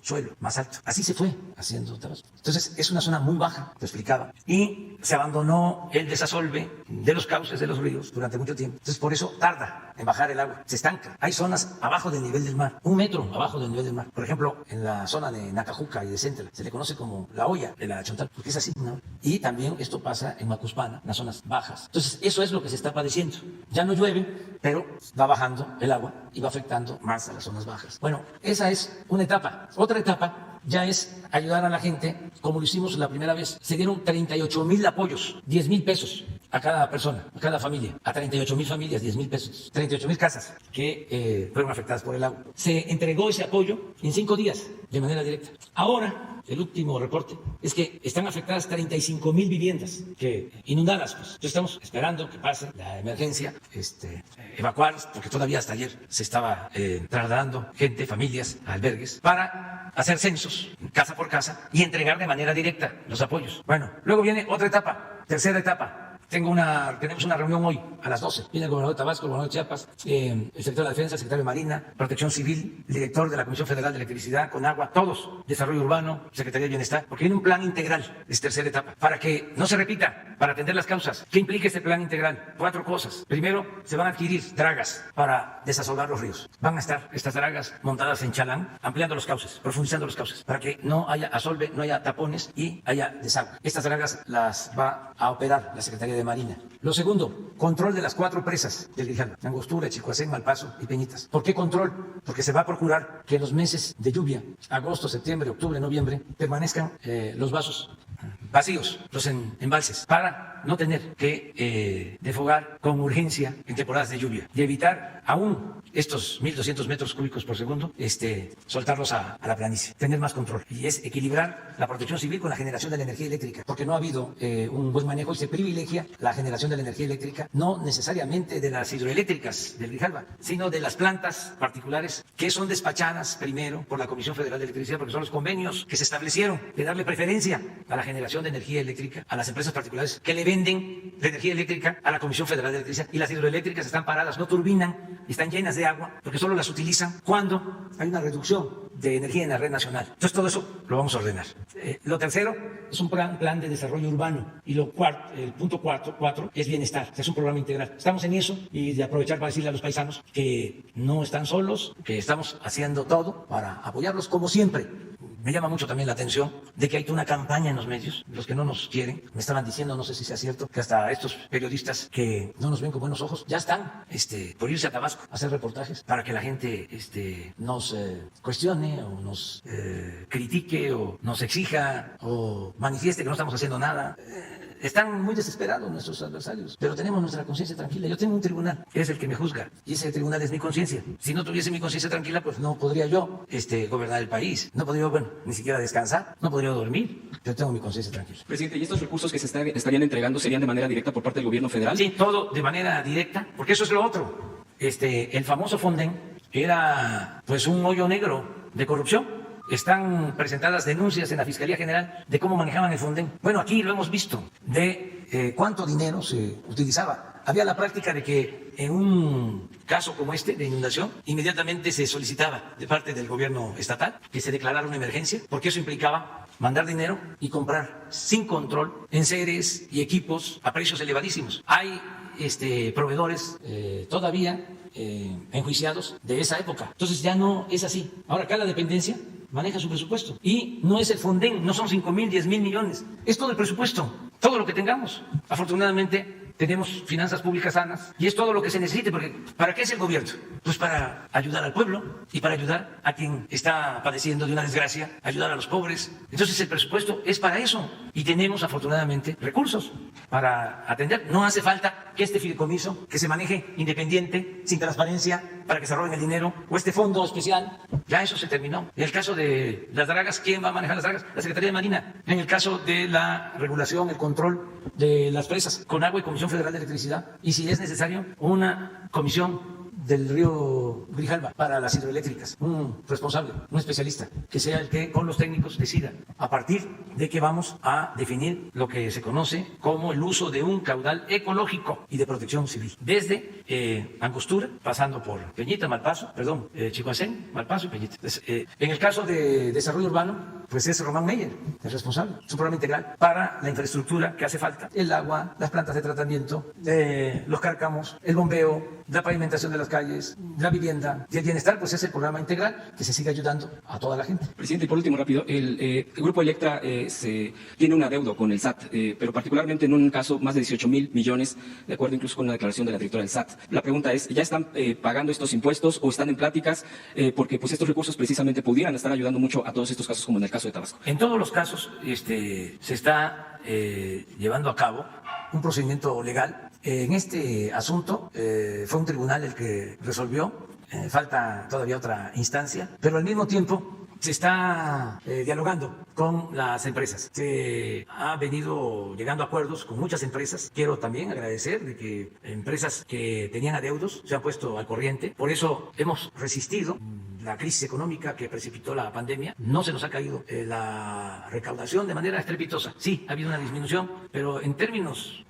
suelo más alto. Así se fue haciendo Tabasco. Entonces es una zona muy baja, te explicaba. Y se abandonó el desasolve de los cauces de los ríos durante mucho tiempo. Entonces por eso tarda en bajar el agua, se estanca. Hay zonas abajo del nivel del mar, 1 metro abajo del nivel del mar. Por ejemplo, en la zona de Nacajuca y de Central se le conoce como la olla de la Chontal, porque es así, ¿no? Y también esto pasa en Macuspana, en las zonas bajas. Entonces eso es lo que se está padeciendo. Ya no llueve, pero va bajando el agua y va afectando más a las zonas bajas. Bueno, esa es una etapa. Otra etapa ya es ayudar a la gente, como lo hicimos la primera vez. Se dieron 38,000 apoyos, 10,000 pesos a cada persona, a cada familia, a 38,000 familias, 10,000 pesos, 38,000 casas que fueron afectadas por el agua. Se entregó ese apoyo en 5 días de manera directa. Ahora, el último reporte es que están afectadas 35,000 viviendas que inundadas. Pues. Entonces estamos esperando que pase la emergencia, evacuar, porque todavía hasta ayer se estaba trasladando gente, familias, a albergues, para hacer censos casa por casa y entregar de manera directa los apoyos. Bueno, luego viene otra etapa, tercera etapa. Tenemos una reunión hoy a las 12. Viene el gobernador de Tabasco, el gobernador de Chiapas, el secretario de la Defensa, el secretario de Marina, Protección Civil, el director de la Comisión Federal de Electricidad, Conagua, todos, Desarrollo Urbano, Secretaría de Bienestar, porque viene un plan integral, es tercera etapa, para que no se repita, para atender las causas. ¿Qué implica este plan integral? 4 cosas. Primero, se van a adquirir dragas para desasolvar los ríos. Van a estar estas dragas montadas en Chalán, ampliando los cauces, profundizando los cauces, para que no haya asolve, no haya tapones y haya desagüe. Estas dragas las va a operar la Secretaría de Marina. Lo segundo, control de las 4 presas del Grijalva, Angostura, Chicoacén, Malpaso y Peñitas. ¿Por qué control? Porque se va a procurar que en los meses de lluvia, agosto, septiembre, octubre, noviembre, permanezcan los vasos vacíos, los embalses, para no tener que defogar con urgencia en temporadas de lluvia y evitar aún estos 1.200 metros cúbicos por segundo, soltarlos a la planicie, tener más control. Y es equilibrar la protección civil con la generación de la energía eléctrica, porque no ha habido un buen manejo y se privilegia la generación de la energía eléctrica, no necesariamente de las hidroeléctricas del Grijalva, sino de las plantas particulares que son despachadas primero por la Comisión Federal de Electricidad, porque son los convenios que se establecieron de darle preferencia a la generación de energía eléctrica a las empresas particulares que le venden la energía eléctrica a la Comisión Federal de Electricidad, y las hidroeléctricas están paradas, no turbinan, están llenas de agua, porque solo las utilizan cuando hay una reducción de energía en la red nacional. Entonces todo eso lo vamos a ordenar. Lo tercero es un plan de desarrollo urbano, y el punto 4 es bienestar, es un programa integral. Estamos en eso, y de aprovechar para decirle a los paisanos que no están solos, que estamos haciendo todo para apoyarlos como siempre. Me llama mucho también la atención de que hay toda una campaña en los medios, los que no nos quieren, me estaban diciendo, no sé si sea cierto, que hasta estos periodistas que no nos ven con buenos ojos, ya están por irse a Tabasco a hacer reportajes para que la gente nos cuestione o nos critique o nos exija o manifieste que no estamos haciendo nada. Están muy desesperados nuestros adversarios, pero tenemos nuestra conciencia tranquila. Yo tengo un tribunal, que es el que me juzga, y ese tribunal es mi conciencia. Si no tuviese mi conciencia tranquila, pues no podría yo gobernar el país. No podría, ni siquiera descansar, no podría dormir. Yo tengo mi conciencia tranquila. Presidente, ¿y estos recursos que se estarían entregando serían de manera directa por parte del gobierno federal? Sí, todo de manera directa, porque eso es lo otro. El famoso Fonden era pues un hoyo negro de corrupción. Están presentadas denuncias en la Fiscalía General de cómo manejaban el Fonden. Bueno, aquí lo hemos visto, de cuánto dinero se utilizaba. Había la práctica de que en un caso como este de inundación, inmediatamente se solicitaba de parte del gobierno estatal que se declarara una emergencia, porque eso implicaba mandar dinero y comprar sin control enseres y equipos a precios elevadísimos. Hay proveedores todavía enjuiciados de esa época. Entonces ya no es así. Ahora cada dependencia maneja su presupuesto. Y no es el Fonden, no son 5,000, 10,000 millones. Es todo el presupuesto, todo lo que tengamos. Afortunadamente tenemos finanzas públicas sanas y es todo lo que se necesite, porque ¿para qué es el gobierno? Pues para ayudar al pueblo y para ayudar a quien está padeciendo de una desgracia, ayudar a los pobres. Entonces el presupuesto es para eso y tenemos afortunadamente recursos para atender. No hace falta que este fideicomiso, que se maneje independiente, sin transparencia, para que se roben el dinero, o este fondo especial, ya eso se terminó. En el caso de las dragas, ¿quién va a manejar las dragas? La Secretaría de Marina. En el caso de la regulación, el control de las presas, Conagua y Comisión Federal de Electricidad, y si es necesario, una comisión del río Sergio Grijalva, para las hidroeléctricas, un responsable, un especialista, que sea el que con los técnicos decida a partir de que vamos a definir lo que se conoce como el uso de un caudal ecológico y de protección civil, desde Angostura, pasando por Peñita, Chicoacén, Malpaso y Peñita. Entonces, en el caso de desarrollo urbano, pues es Román Meyer el responsable. Es un programa integral para la infraestructura que hace falta: el agua, las plantas de tratamiento, los cárcamos, el bombeo, la pavimentación de las calles, la vivienda y el bienestar. Pues es el programa integral que se sigue ayudando a toda la gente. Presidente, y por último, rápido, el Grupo Electra tiene un adeudo con el SAT, pero particularmente en un caso más de 18,000 millones, de acuerdo incluso con una declaración de la directora del SAT. La pregunta es, ¿ya están pagando estos impuestos o están en pláticas? Porque pues estos recursos precisamente pudieran estar ayudando mucho a todos estos casos, como en el caso de Tabasco. En todos los casos se está llevando a cabo un procedimiento legal. En este asunto fue un tribunal el que resolvió, falta todavía otra instancia, pero al mismo tiempo se está dialogando con las empresas. Se ha venido llegando a acuerdos con muchas empresas. Quiero también agradecer de que empresas que tenían adeudos se han puesto al corriente. Por eso hemos resistido la crisis económica que precipitó la pandemia. No se nos ha caído la recaudación de manera estrepitosa. Sí, ha habido una disminución, pero en términos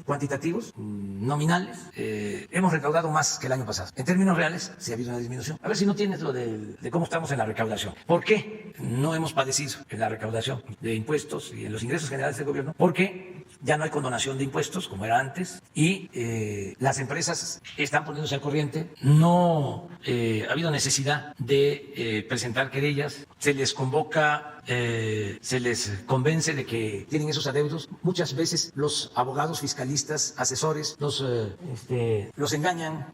cuantitativos, nominales, hemos recaudado más que el año pasado. En términos reales, sí ha habido una disminución. A ver si no tienes lo de cómo estamos en la recaudación. ¿Por qué no hemos padecido en la recaudación de impuestos y en los ingresos generales del gobierno? Porque ya no hay condonación de impuestos como era antes y las empresas están poniéndose al corriente. No ha habido necesidad de presentar querellas. Se les convoca, se les convence de que tienen esos adeudos. Muchas veces los abogados, fiscalistas, asesores los engañan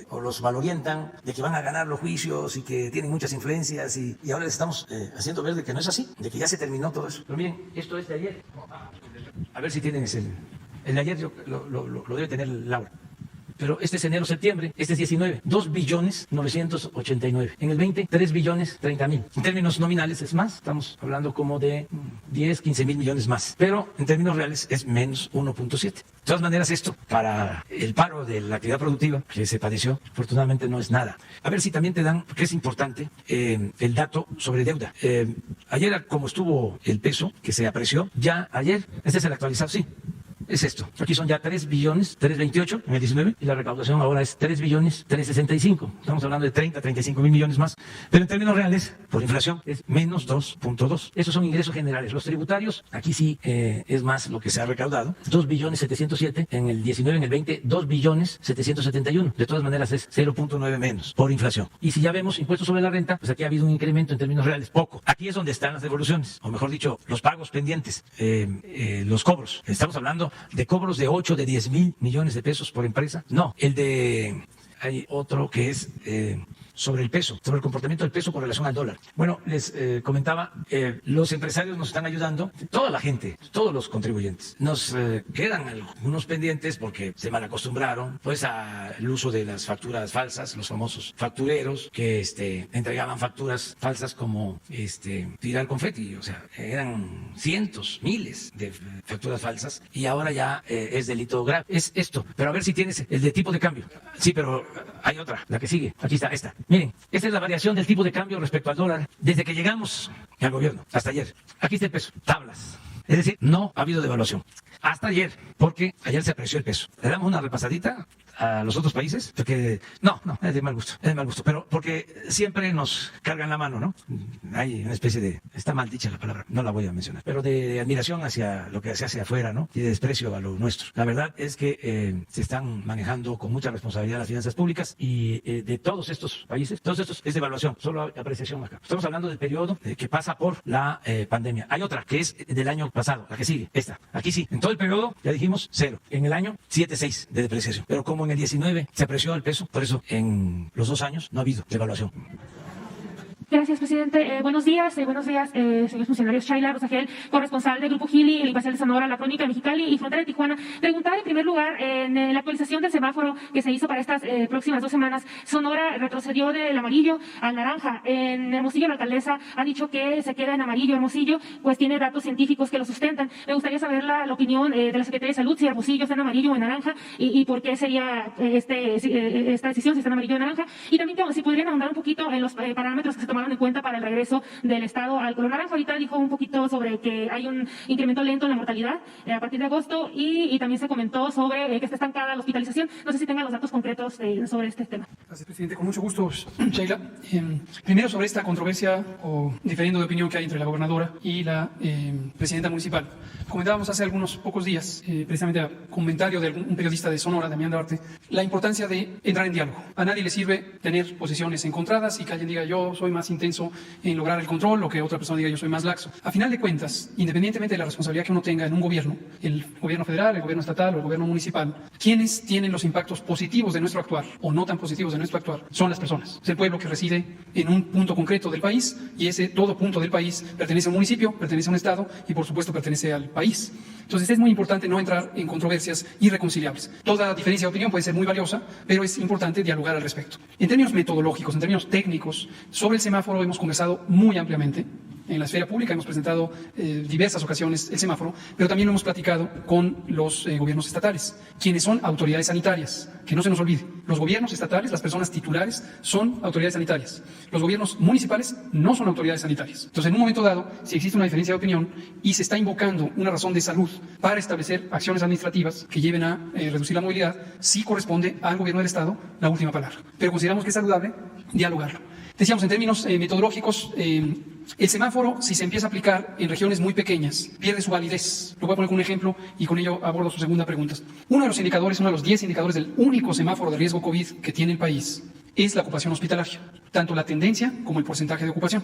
o los valorientan de que van a ganar los juicios y que tienen muchas influencias y ahora les estamos haciendo ver de que no es así, de que ya se terminó todo eso. Pero miren, esto es de ayer. A ver si tienen el de ayer, lo debe tener Laura. Pero este es enero-septiembre, este es 19, 2.989. En el 20, 3.030.000. En términos nominales es más, estamos hablando como de 10, 15.000 millones más. Pero en términos reales es menos 1.7. De todas maneras, esto para el paro de la actividad productiva que se padeció, afortunadamente no es nada. A ver si también te dan, porque es importante, el dato sobre deuda. Ayer, como estuvo el peso que se apreció, ya ayer, este es el actualizado, sí. Es esto. Aquí son ya 3.328 en el 19 y la recaudación ahora es 3.365. Estamos hablando de 30, 35.000 millones más. Pero en términos reales, por inflación, es menos 2.2. Esos son ingresos generales. Los tributarios, aquí sí es más lo que se ha recaudado. 2.707 en el 19, en el 20, 2.771. De todas maneras es 0.9 menos por inflación. Y si ya vemos impuestos sobre la renta, pues aquí ha habido un incremento en términos reales, poco. Aquí es donde están las devoluciones, o mejor dicho, los pagos pendientes, los cobros. Estamos hablando de cobros de 8, de 10.000 millones de pesos por empresa. No, hay otro que es sobre el peso, sobre el comportamiento del peso con relación al dólar. Bueno, les comentaba, los empresarios nos están ayudando, toda la gente, todos los contribuyentes. Nos quedan algunos pendientes porque se mal acostumbraron pues al uso de las facturas falsas, los famosos factureros que entregaban facturas falsas como tirar confeti, o sea, eran cientos, miles de facturas falsas y ahora ya es delito grave. Es esto, pero a ver si tienes el de tipo de cambio. Sí, pero hay otra, la que sigue. Aquí está, esta. Miren, esta es la variación del tipo de cambio respecto al dólar desde que llegamos al gobierno hasta ayer. Aquí está el peso, tablas. Es decir, no ha habido devaluación. Hasta ayer, porque ayer se apreció el peso. Le damos una repasadita a los otros países, porque no, es de mal gusto, pero porque siempre nos cargan la mano, ¿no? Hay una especie de, está mal dicha la palabra, no la voy a mencionar, pero de admiración hacia lo que se hace afuera, ¿no? Y de desprecio a lo nuestro. La verdad es que se están manejando con mucha responsabilidad las finanzas públicas y de todos estos países, todos estos es devaluación, solo apreciación acá. Estamos hablando del periodo que pasa por la pandemia. Hay otra que es del año pasado, la que sigue, esta. Aquí sí, en todo el periodo, ya dijimos, 0. En el año, 7,6 de depreciación. Pero como en el 19 se apreció el peso, por eso en los 2 años no ha habido devaluación. Gracias, presidente. Buenos días, señores funcionarios. Shayla Rosagel, corresponsal del Grupo Gili, el Imparcial de Sonora, La Crónica de Mexicali y Frontera de Tijuana. Preguntar en primer lugar, en la actualización del semáforo que se hizo para estas próximas 2 semanas, Sonora retrocedió del amarillo al naranja. En Hermosillo, la alcaldesa ha dicho que se queda en amarillo Hermosillo, pues tiene datos científicos que lo sustentan. Me gustaría saber la opinión de la Secretaría de Salud, si Hermosillo está en amarillo o en naranja y por qué sería esta decisión, si está en amarillo o en naranja. Y también si podrían ahondar un poquito en los parámetros que se tomaron en cuenta para el regreso del estado al color naranja. Ahorita dijo un poquito sobre que hay un incremento lento en la mortalidad a partir de agosto y también se comentó sobre que está estancada la hospitalización. No sé si tengan los datos concretos sobre este tema. Gracias, presidente. Con mucho gusto, Sheila. Primero sobre esta controversia o diferendo de opinión que hay entre la gobernadora y la presidenta municipal. Comentábamos hace algunos pocos días, precisamente a comentario de un periodista de Sonora, Damián Duarte, la importancia de entrar en diálogo. A nadie le sirve tener posiciones encontradas y que alguien diga yo soy más intenso en lograr el control o que otra persona diga yo soy más laxo. A final de cuentas, independientemente de la responsabilidad que uno tenga en un gobierno, el gobierno federal, el gobierno estatal o el gobierno municipal, quienes tienen los impactos positivos de nuestro actuar o no tan positivos de nuestro actuar son las personas. Es el pueblo que reside en un punto concreto del país y ese todo punto del país pertenece a un municipio, pertenece a un estado y por supuesto pertenece al país. Entonces es muy importante no entrar en controversias irreconciliables. Toda diferencia de opinión puede ser muy valiosa, pero es importante dialogar al respecto. En términos metodológicos, en términos técnicos, sobre el semáforo hemos conversado muy ampliamente. En la esfera pública hemos presentado diversas ocasiones el semáforo, pero también lo hemos platicado con los gobiernos estatales, quienes son autoridades sanitarias, que no se nos olvide. Los gobiernos estatales, las personas titulares, son autoridades sanitarias. Los gobiernos municipales no son autoridades sanitarias. Entonces, en un momento dado, si existe una diferencia de opinión y se está invocando una razón de salud para establecer acciones administrativas que lleven a reducir la movilidad, sí corresponde al gobierno del Estado la última palabra. Pero consideramos que es saludable dialogarlo. Decíamos, en términos metodológicos, el semáforo, si se empieza a aplicar en regiones muy pequeñas, pierde su validez. Lo voy a poner con un ejemplo y con ello abordo su segunda pregunta. Uno de los 10 indicadores del único semáforo de riesgo COVID que tiene el país es la ocupación hospitalaria, tanto la tendencia como el porcentaje de ocupación.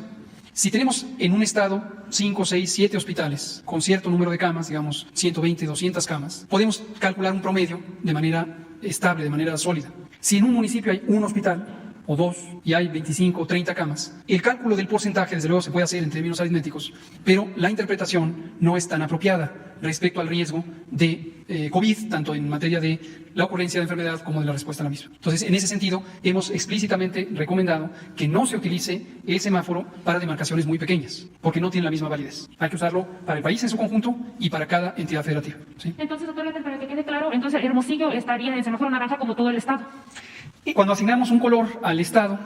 Si tenemos en un estado 5, 6, 7 hospitales con cierto número de camas, digamos 120, 200 camas, podemos calcular un promedio de manera estable, de manera sólida. Si en un municipio hay un hospital o 2 y hay 25 o 30 camas, el cálculo del porcentaje desde luego se puede hacer en términos aritméticos, pero la interpretación no es tan apropiada respecto al riesgo de COVID, tanto en materia de la ocurrencia de enfermedad como de la respuesta a la misma. Entonces, en ese sentido, hemos explícitamente recomendado que no se utilice el semáforo para demarcaciones muy pequeñas, porque no tiene la misma validez. Hay que usarlo para el país en su conjunto y para cada entidad federativa. ¿Sí? Entonces, doctor, para que quede claro, entonces Hermosillo estaría en el semáforo naranja como todo el estado. Y cuando asignamos un color al Estado,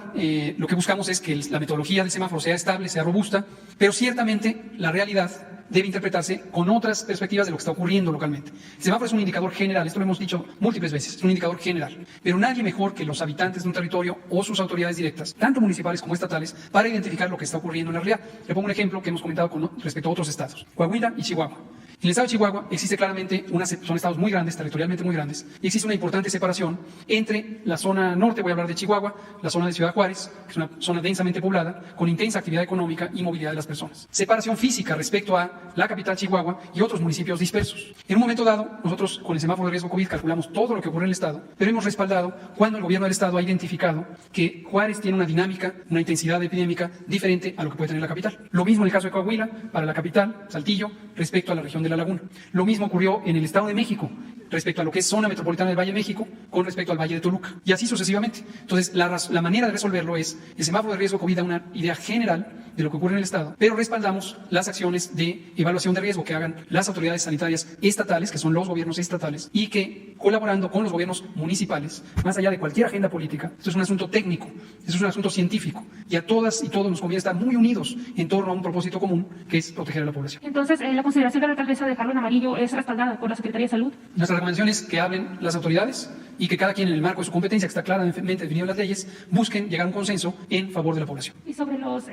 lo que buscamos es que la metodología del semáforo sea estable, sea robusta, pero ciertamente la realidad debe interpretarse con otras perspectivas de lo que está ocurriendo localmente. El semáforo es un indicador general, esto lo hemos dicho múltiples veces, es un indicador general, pero nadie mejor que los habitantes de un territorio o sus autoridades directas, tanto municipales como estatales, para identificar lo que está ocurriendo en la realidad. Le pongo un ejemplo que hemos comentado respecto a otros estados, Coahuila y Chihuahua. En el estado de Chihuahua existe claramente, son estados muy grandes, territorialmente muy grandes, y existe una importante separación entre la zona norte, voy a hablar de Chihuahua, la zona de Ciudad Juárez, que es una zona densamente poblada, con intensa actividad económica y movilidad de las personas. Separación física respecto a la capital Chihuahua y otros municipios dispersos. En un momento dado, nosotros con el semáforo de riesgo COVID calculamos todo lo que ocurre en el estado, pero hemos respaldado cuando el gobierno del estado ha identificado que Juárez tiene una dinámica, una intensidad epidémica diferente a lo que puede tener la capital. Lo mismo en el caso de Coahuila, para la capital, Saltillo, respecto a la región de la Laguna. Lo mismo ocurrió en el Estado de México respecto a lo que es zona metropolitana del Valle de México con respecto al Valle de Toluca y así sucesivamente. Entonces, la manera de resolverlo es el semáforo de riesgo COVID da una idea general de lo que ocurre en el Estado, pero respaldamos las acciones de evaluación de riesgo que hagan las autoridades sanitarias estatales, que son los gobiernos estatales, y que colaborando con los gobiernos municipales, más allá de cualquier agenda política, esto es un asunto técnico, esto es un asunto científico, y a todas y todos nos conviene estar muy unidos en torno a un propósito común, que es proteger a la población. Entonces, la consideración de la alcaldesa de dejarlo en amarillo es respaldada por la Secretaría de Salud. Nuestra recomendación es que hablen las autoridades y que cada quien en el marco de su competencia, que está claramente definido en las leyes, busquen llegar a un consenso en favor de la población. Y sobre los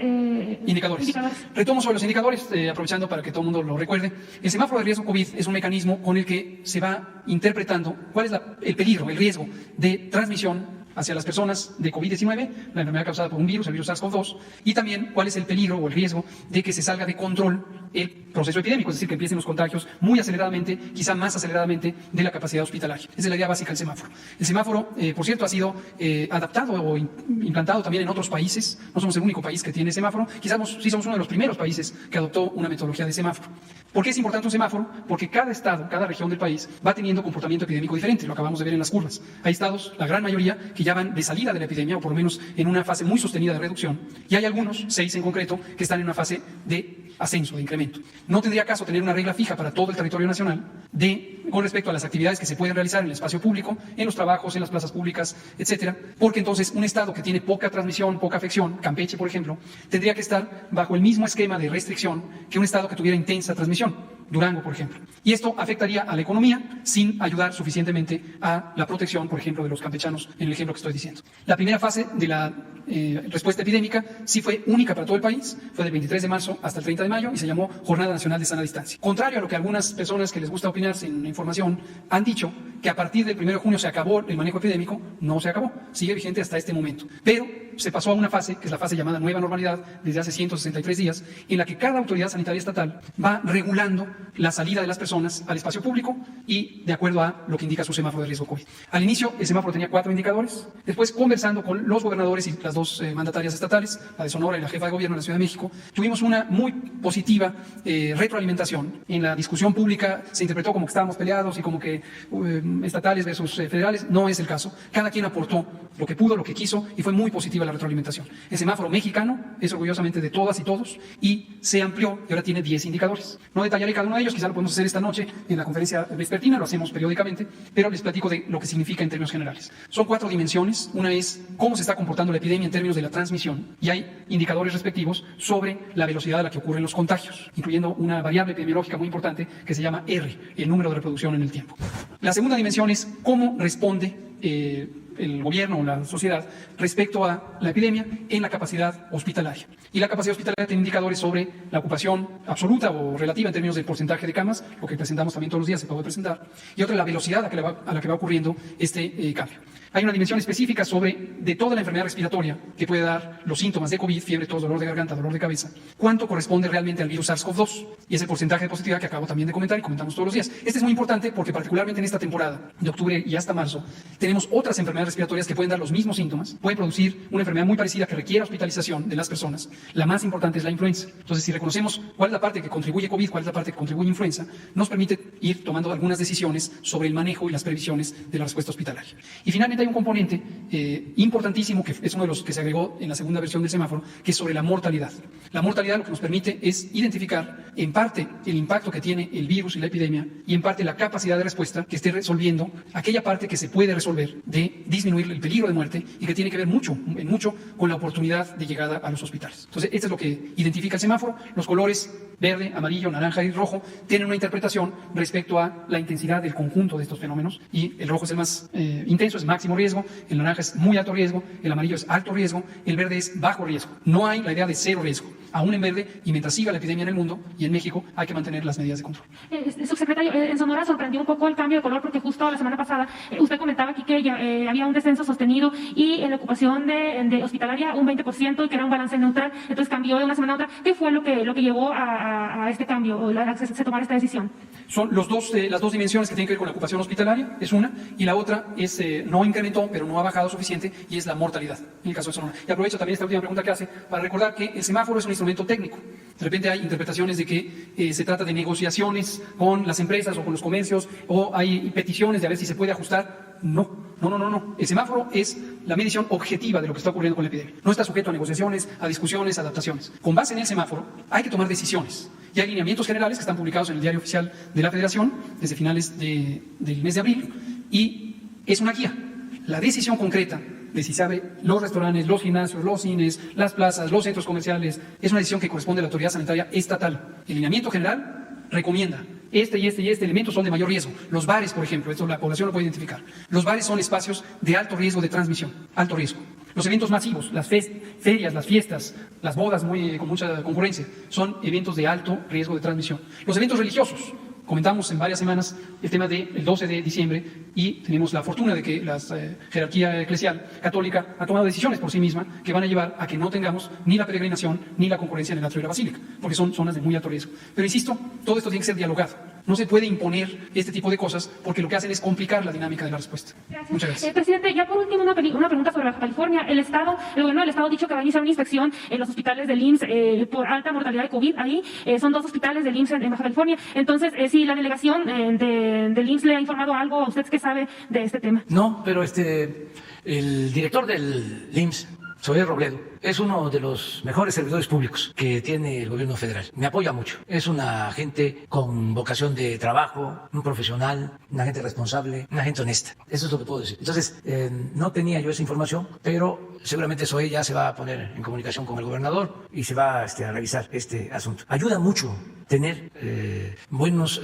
indicadores. Retomo sobre los indicadores, aprovechando para que todo el mundo lo recuerde. El semáforo de riesgo COVID es un mecanismo con el que se va interpretando cuál es el peligro, el riesgo de transmisión hacia las personas de COVID-19, la enfermedad causada por un virus, el virus SARS-CoV-2, y también cuál es el peligro o el riesgo de que se salga de control el proceso epidémico, es decir, que empiecen los contagios muy aceleradamente, quizá más aceleradamente de la capacidad hospitalaria. Esa es la idea básica del semáforo. El semáforo, por cierto, ha sido adaptado o implantado también en otros países. No somos el único país que tiene semáforo. Quizás sí somos uno de los primeros países que adoptó una metodología de semáforo. ¿Por qué es importante un semáforo? Porque cada estado, cada región del país va teniendo comportamiento epidémico diferente. Lo acabamos de ver en las curvas. Hay estados, la gran mayoría, que ya van de salida de la epidemia o por lo menos en una fase muy sostenida de reducción. Y hay algunos, 6 en concreto, que están en una fase de ascenso, de incremento. No tendría caso tener una regla fija para todo el territorio nacional con respecto a las actividades que se pueden realizar en el espacio público, en los trabajos, en las plazas públicas, etcétera, porque entonces un estado que tiene poca transmisión, poca afección, Campeche, por ejemplo, tendría que estar bajo el mismo esquema de restricción que un estado que tuviera intensa transmisión, Durango, por ejemplo. Y esto afectaría a la economía sin ayudar suficientemente a la protección, por ejemplo, de los campechanos, en el ejemplo que estoy diciendo. La primera fase de la respuesta epidémica sí fue única para todo el país, fue del 23 de marzo hasta el 30 de mayo y se llamó Jornada Nacional de Sana Distancia. Contrario a lo que algunas personas que les gusta opinar sin información han dicho, que a partir del 1 de junio se acabó el manejo epidémico, no se acabó, sigue vigente hasta este momento. Pero se pasó a una fase, que es la fase llamada Nueva Normalidad, desde hace 163 días, en la que cada autoridad sanitaria estatal va regulando la salida de las personas al espacio público y de acuerdo a lo que indica su semáforo de riesgo COVID. Al inicio, el semáforo tenía 4 indicadores. Después, conversando con los gobernadores y las dos mandatarias estatales, la de Sonora y la jefa de gobierno de la Ciudad de México, tuvimos una muy positiva retroalimentación. En la discusión pública se interpretó como que estábamos peleados y como que estatales versus federales. No es el caso. Cada quien aportó lo que pudo, lo que quiso, y fue muy positiva la retroalimentación. El semáforo mexicano es orgullosamente de todas y todos y se amplió y ahora tiene 10 indicadores. No detallaré cada uno de ellos, quizá lo podemos hacer esta noche en la conferencia vespertina, lo hacemos periódicamente, pero les platico de lo que significa en términos generales. Son 4 dimensiones. Una es cómo se está comportando la epidemia en términos de la transmisión y hay indicadores respectivos sobre la velocidad a la que ocurren los contagios, incluyendo una variable epidemiológica muy importante que se llama R, el número de reproducción en el tiempo. La segunda dimensión es cómo responde el gobierno o la sociedad respecto a la epidemia en la capacidad hospitalaria. Y la capacidad hospitalaria tiene indicadores sobre la ocupación absoluta o relativa en términos del porcentaje de camas, lo que presentamos también todos los días, se acabó de presentar, y otra la velocidad a la que va ocurriendo este cambio. Hay una dimensión específica de toda la enfermedad respiratoria que puede dar los síntomas de COVID, fiebre, tos, dolor de garganta, dolor de cabeza, cuánto corresponde realmente al virus SARS-CoV-2 y es el porcentaje de positividad que acabo también de comentar y comentamos todos los días. Este es muy importante porque particularmente en esta temporada de octubre y hasta marzo tenemos otras enfermedades respiratorias que pueden dar los mismos síntomas, pueden producir una enfermedad muy parecida que requiera hospitalización de las personas. La más importante es la influenza. Entonces, si reconocemos cuál es la parte que contribuye COVID, cuál es la parte que contribuye influenza, nos permite ir tomando algunas decisiones sobre el manejo y las previsiones de la respuesta hospitalaria. Y finalmente hay un componente importantísimo, que es uno de los que se agregó en la segunda versión del semáforo, que es sobre la mortalidad. La mortalidad lo que nos permite es identificar en parte el impacto que tiene el virus y la epidemia y en parte la capacidad de respuesta que esté resolviendo aquella parte que se puede resolver de disminuir el peligro de muerte y que tiene que ver mucho con la oportunidad de llegada a los hospitales. Entonces, esto es lo que identifica el semáforo. Los colores verde, amarillo, naranja y rojo tienen una interpretación respecto a la intensidad del conjunto de estos fenómenos y el rojo es el más intenso, es máximo riesgo, el naranja es muy alto riesgo, el amarillo es alto riesgo, el verde es bajo riesgo. No hay la idea de cero riesgo, aún en verde, y mientras siga la epidemia en el mundo y en México hay que mantener las medidas de control. Subsecretario, en Sonora sorprendió un poco el cambio de color porque justo la semana pasada usted comentaba aquí que ya, había un descenso sostenido y en la ocupación de hospitalaria un 20% y que era un balance neutral, entonces cambió de una semana a otra. ¿Qué fue lo que llevó a este cambio o a que se tomara esta decisión? Son las dos dimensiones que tienen que ver con la ocupación hospitalaria, es una, y la otra es no incrementó, pero no ha bajado suficiente, y es la mortalidad, en el caso de Sonora. Y aprovecho también esta última pregunta que hace para recordar que el semáforo es un instrumento técnico. De repente hay interpretaciones de que se trata de negociaciones con las empresas o con los comercios, o hay peticiones de a ver si se puede ajustar. No. El semáforo es la medición objetiva de lo que está ocurriendo con la epidemia. No está sujeto a negociaciones, a discusiones, a adaptaciones. Con base en el semáforo hay que tomar decisiones. Y hay lineamientos generales que están publicados en el Diario Oficial de la Federación desde finales del mes de abril y es una guía. La decisión concreta de si se abren los restaurantes, los gimnasios, los cines, las plazas, los centros comerciales, es una decisión que corresponde a la autoridad sanitaria estatal. El lineamiento general recomienda este elementos son de mayor riesgo. Los bares, por ejemplo, esto la población lo puede identificar. Los bares son espacios de alto riesgo de transmisión, alto riesgo. Los eventos masivos, las ferias, las fiestas, las bodas con mucha concurrencia, son eventos de alto riesgo de transmisión. Los eventos religiosos, Comentamos en varias semanas el tema del 12 de diciembre y tenemos la fortuna de que la jerarquía eclesial católica ha tomado decisiones por sí misma que van a llevar a que no tengamos ni la peregrinación ni la concurrencia en el atrio de la basílica, porque son zonas de muy alto riesgo. Pero insisto, todo esto tiene que ser dialogado. No se puede imponer este tipo de cosas porque lo que hacen es complicar la dinámica de la respuesta. Muchas gracias. Presidente, ya por último una pregunta sobre Baja California. El gobierno del Estado ha dicho que va a iniciar una inspección en los hospitales del IMSS por alta mortalidad de COVID. Ahí son 2 hospitales del IMSS en Baja California. Entonces, si la delegación del IMSS le ha informado algo a usted, ¿qué sabe de este tema? No, pero el director del IMSS, Zoé Robledo, es uno de los mejores servidores públicos que tiene el gobierno federal. Me apoya mucho. Es una gente con vocación de trabajo, un profesional, una gente responsable, una gente honesta. Eso es lo que puedo decir. Entonces, no tenía yo esa información, pero seguramente Zoé ya se va a poner en comunicación con el gobernador y se va a revisar este asunto. Ayuda mucho tener buenos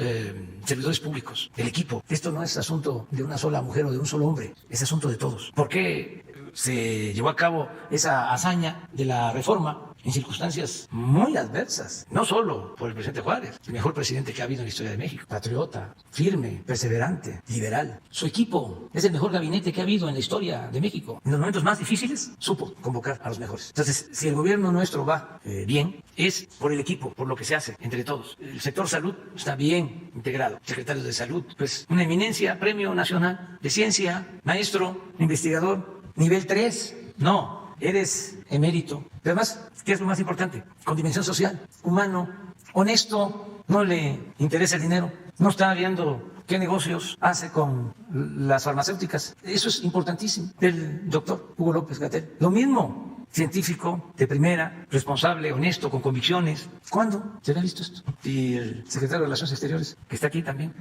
servidores públicos, el equipo. Esto no es asunto de una sola mujer o de un solo hombre, es asunto de todos. ¿Por qué se llevó a cabo esa hazaña de la reforma en circunstancias muy adversas? No solo por el presidente Juárez, el mejor presidente que ha habido en la historia de México, patriota, firme, perseverante, liberal. Su equipo es el mejor gabinete que ha habido en la historia de México. En los momentos más difíciles supo convocar a los mejores. Entonces, si el gobierno nuestro va bien, es por el equipo, por lo que se hace entre todos. El sector salud está bien integrado. Secretarios de salud, pues una eminencia, premio nacional de ciencia, maestro, investigador, nivel 3. No, eres emérito. Pero además, ¿qué es lo más importante? Con dimensión social, humano, honesto, no le interesa el dinero, no está viendo qué negocios hace con las farmacéuticas. Eso es importantísimo. Del doctor Hugo López-Gatell. Lo mismo, científico de primera, responsable, honesto, con convicciones. ¿Cuándo se había visto esto? Y el secretario de Relaciones Exteriores, que está aquí también,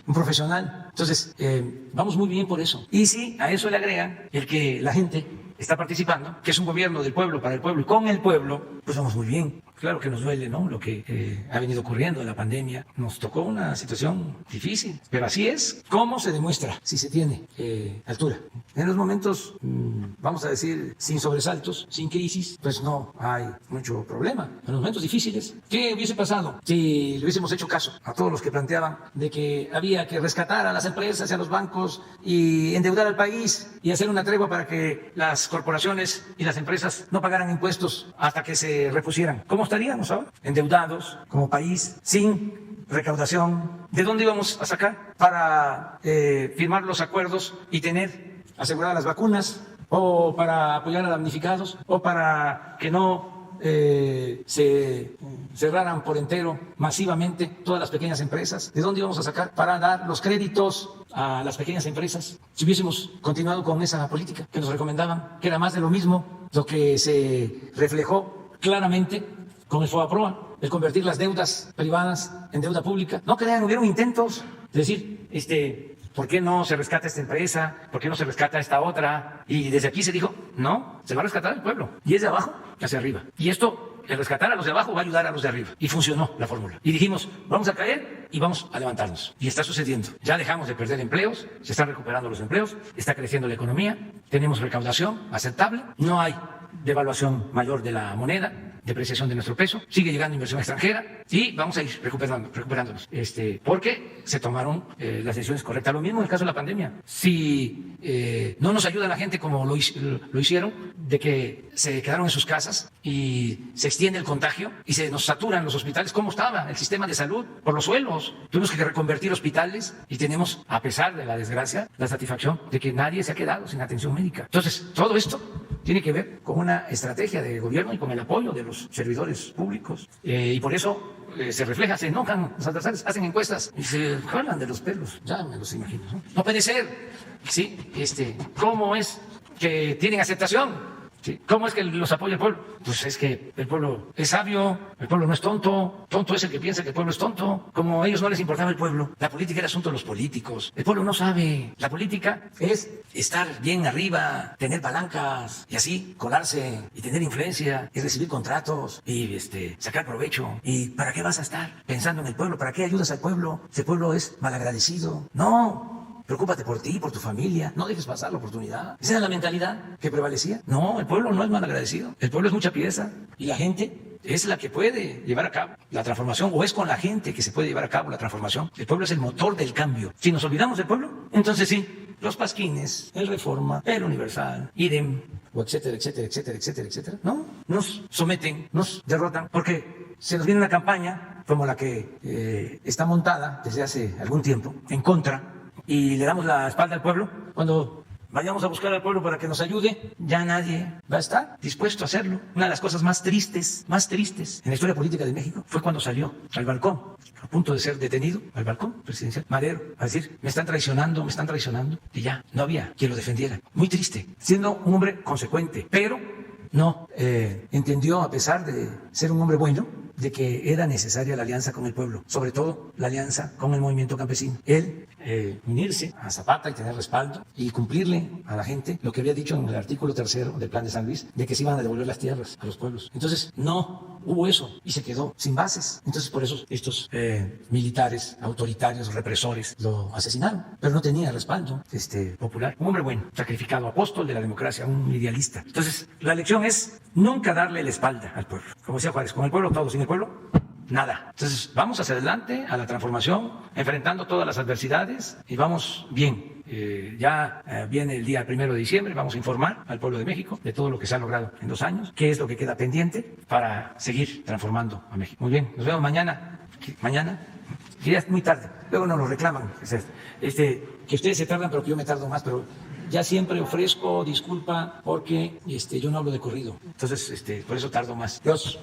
un profesional. Entonces, vamos muy bien por eso. Y si a eso le agregan el que la gente está participando, que es un gobierno del pueblo, para el pueblo y con el pueblo, pues vamos muy bien. Claro que nos duele, ¿no?, lo que ha venido ocurriendo en la pandemia. Nos tocó una situación difícil, pero así es. ¿Cómo se demuestra? Si se tiene altura. En los momentos, vamos a decir, sin sobresaltos, sin crisis, pues no hay mucho problema. En los momentos difíciles, ¿qué hubiese pasado si le hubiésemos hecho caso a todos los que planteaban de que había que rescatar a las empresas y a los bancos y endeudar al país y hacer una tregua para que las corporaciones y las empresas no pagaran impuestos hasta que se repusieran? ¿Cómo estaríamos ahora? Endeudados como país, sin recaudación. ¿De dónde íbamos a sacar para firmar los acuerdos y tener aseguradas las vacunas, o para apoyar a damnificados, o para que no se cerraran por entero masivamente todas las pequeñas empresas? ¿De dónde íbamos a sacar para dar los créditos a las pequeñas empresas si hubiésemos continuado con esa política que nos recomendaban, que era más de lo mismo, lo que se reflejó claramente con el FOBAPROA, el convertir las deudas privadas en deuda pública? No crean, hubieron intentos de decir, ¿por qué no se rescata esta empresa? ¿Por qué no se rescata esta otra? Y desde aquí se dijo, no, se va a rescatar al pueblo. Y es de abajo hacia arriba. Y esto, el rescatar a los de abajo, va a ayudar a los de arriba. Y funcionó la fórmula. Y dijimos, vamos a caer y vamos a levantarnos. Y está sucediendo. Ya dejamos de perder empleos, se están recuperando los empleos, está creciendo la economía, tenemos recaudación aceptable, no hay devaluación mayor de la moneda, depreciación de nuestro peso, sigue llegando inversión extranjera y vamos a ir recuperándonos. Porque se tomaron las decisiones correctas. Lo mismo en el caso de la pandemia. Si no nos ayuda la gente como lo hicieron, de que se quedaron en sus casas y se extiende el contagio y se nos saturan los hospitales, ¿cómo estaba el sistema de salud? Por los suelos. Tuvimos que reconvertir hospitales y tenemos, a pesar de la desgracia, la satisfacción de que nadie se ha quedado sin atención médica. Entonces, todo esto tiene que ver con una estrategia de gobierno y con el apoyo de los servidores públicos. Y por eso se refleja, se enojan los adversarios, hacen encuestas y se jalan de los pelos. Ya me los imagino. No puede ser. ¿Sí? ¿Cómo es que tienen aceptación? ¿Sí? ¿Cómo es que los apoya el pueblo? Pues es que el pueblo es sabio, el pueblo no es tonto, tonto es el que piensa que el pueblo es tonto. Como a ellos no les importaba el pueblo, la política era asunto de los políticos. El pueblo no sabe. La política es estar bien arriba, tener palancas y así colarse y tener influencia y recibir contratos y sacar provecho. ¿Y para qué vas a estar pensando en el pueblo? ¿Para qué ayudas al pueblo? Si el pueblo es malagradecido. No. Preocúpate por ti, por tu familia, no dejes pasar la oportunidad. Esa era la mentalidad que prevalecía. No, el pueblo no es malagradecido, el pueblo es mucha pieza y la gente es la que puede llevar a cabo la transformación, o es con la gente que se puede llevar a cabo la transformación. El pueblo es el motor del cambio. Si nos olvidamos del pueblo, entonces sí, los pasquines, el Reforma, el Universal, IREM, o etcétera, etcétera, etcétera, etcétera, etcétera, no, nos someten, nos derrotan, porque se nos viene una campaña como la que está montada desde hace algún tiempo en contra, y le damos la espalda al pueblo. Cuando vayamos a buscar al pueblo para que nos ayude, ya nadie va a estar dispuesto a hacerlo. Una de las cosas más tristes en la historia política de México fue cuando salió al balcón, a punto de ser detenido, al balcón presidencial, Madero, a decir, me están traicionando, y ya, no había quien lo defendiera. Muy triste, siendo un hombre consecuente, pero no entendió, a pesar de ser un hombre bueno, de que era necesaria la alianza con el pueblo, sobre todo la alianza con el movimiento campesino. Él unirse a Zapata y tener respaldo y cumplirle a la gente lo que había dicho en el artículo 3 del Plan de San Luis, de que se iban a devolver las tierras a los pueblos. Entonces no hubo eso y se quedó sin bases. Entonces por eso estos militares autoritarios, represores, lo asesinaron, pero no tenía respaldo popular. Un hombre bueno, sacrificado, apóstol de la democracia, un idealista. Entonces la lección es nunca darle la espalda al pueblo. Como decía Juárez, con el pueblo todo, sin el pueblo nada. Entonces vamos hacia adelante a la transformación, enfrentando todas las adversidades, y vamos bien. Ya viene el día 1 de diciembre, vamos a informar al pueblo de México de todo lo que se ha logrado en 2 años, qué es lo que queda pendiente para seguir transformando a México. Muy bien, nos vemos mañana. Mañana, que ya es muy tarde, luego nos lo reclaman. Que ustedes se tardan, pero que yo me tardo más, pero ya siempre ofrezco disculpa porque yo no hablo de corrido. Entonces, por eso tardo más. Dios.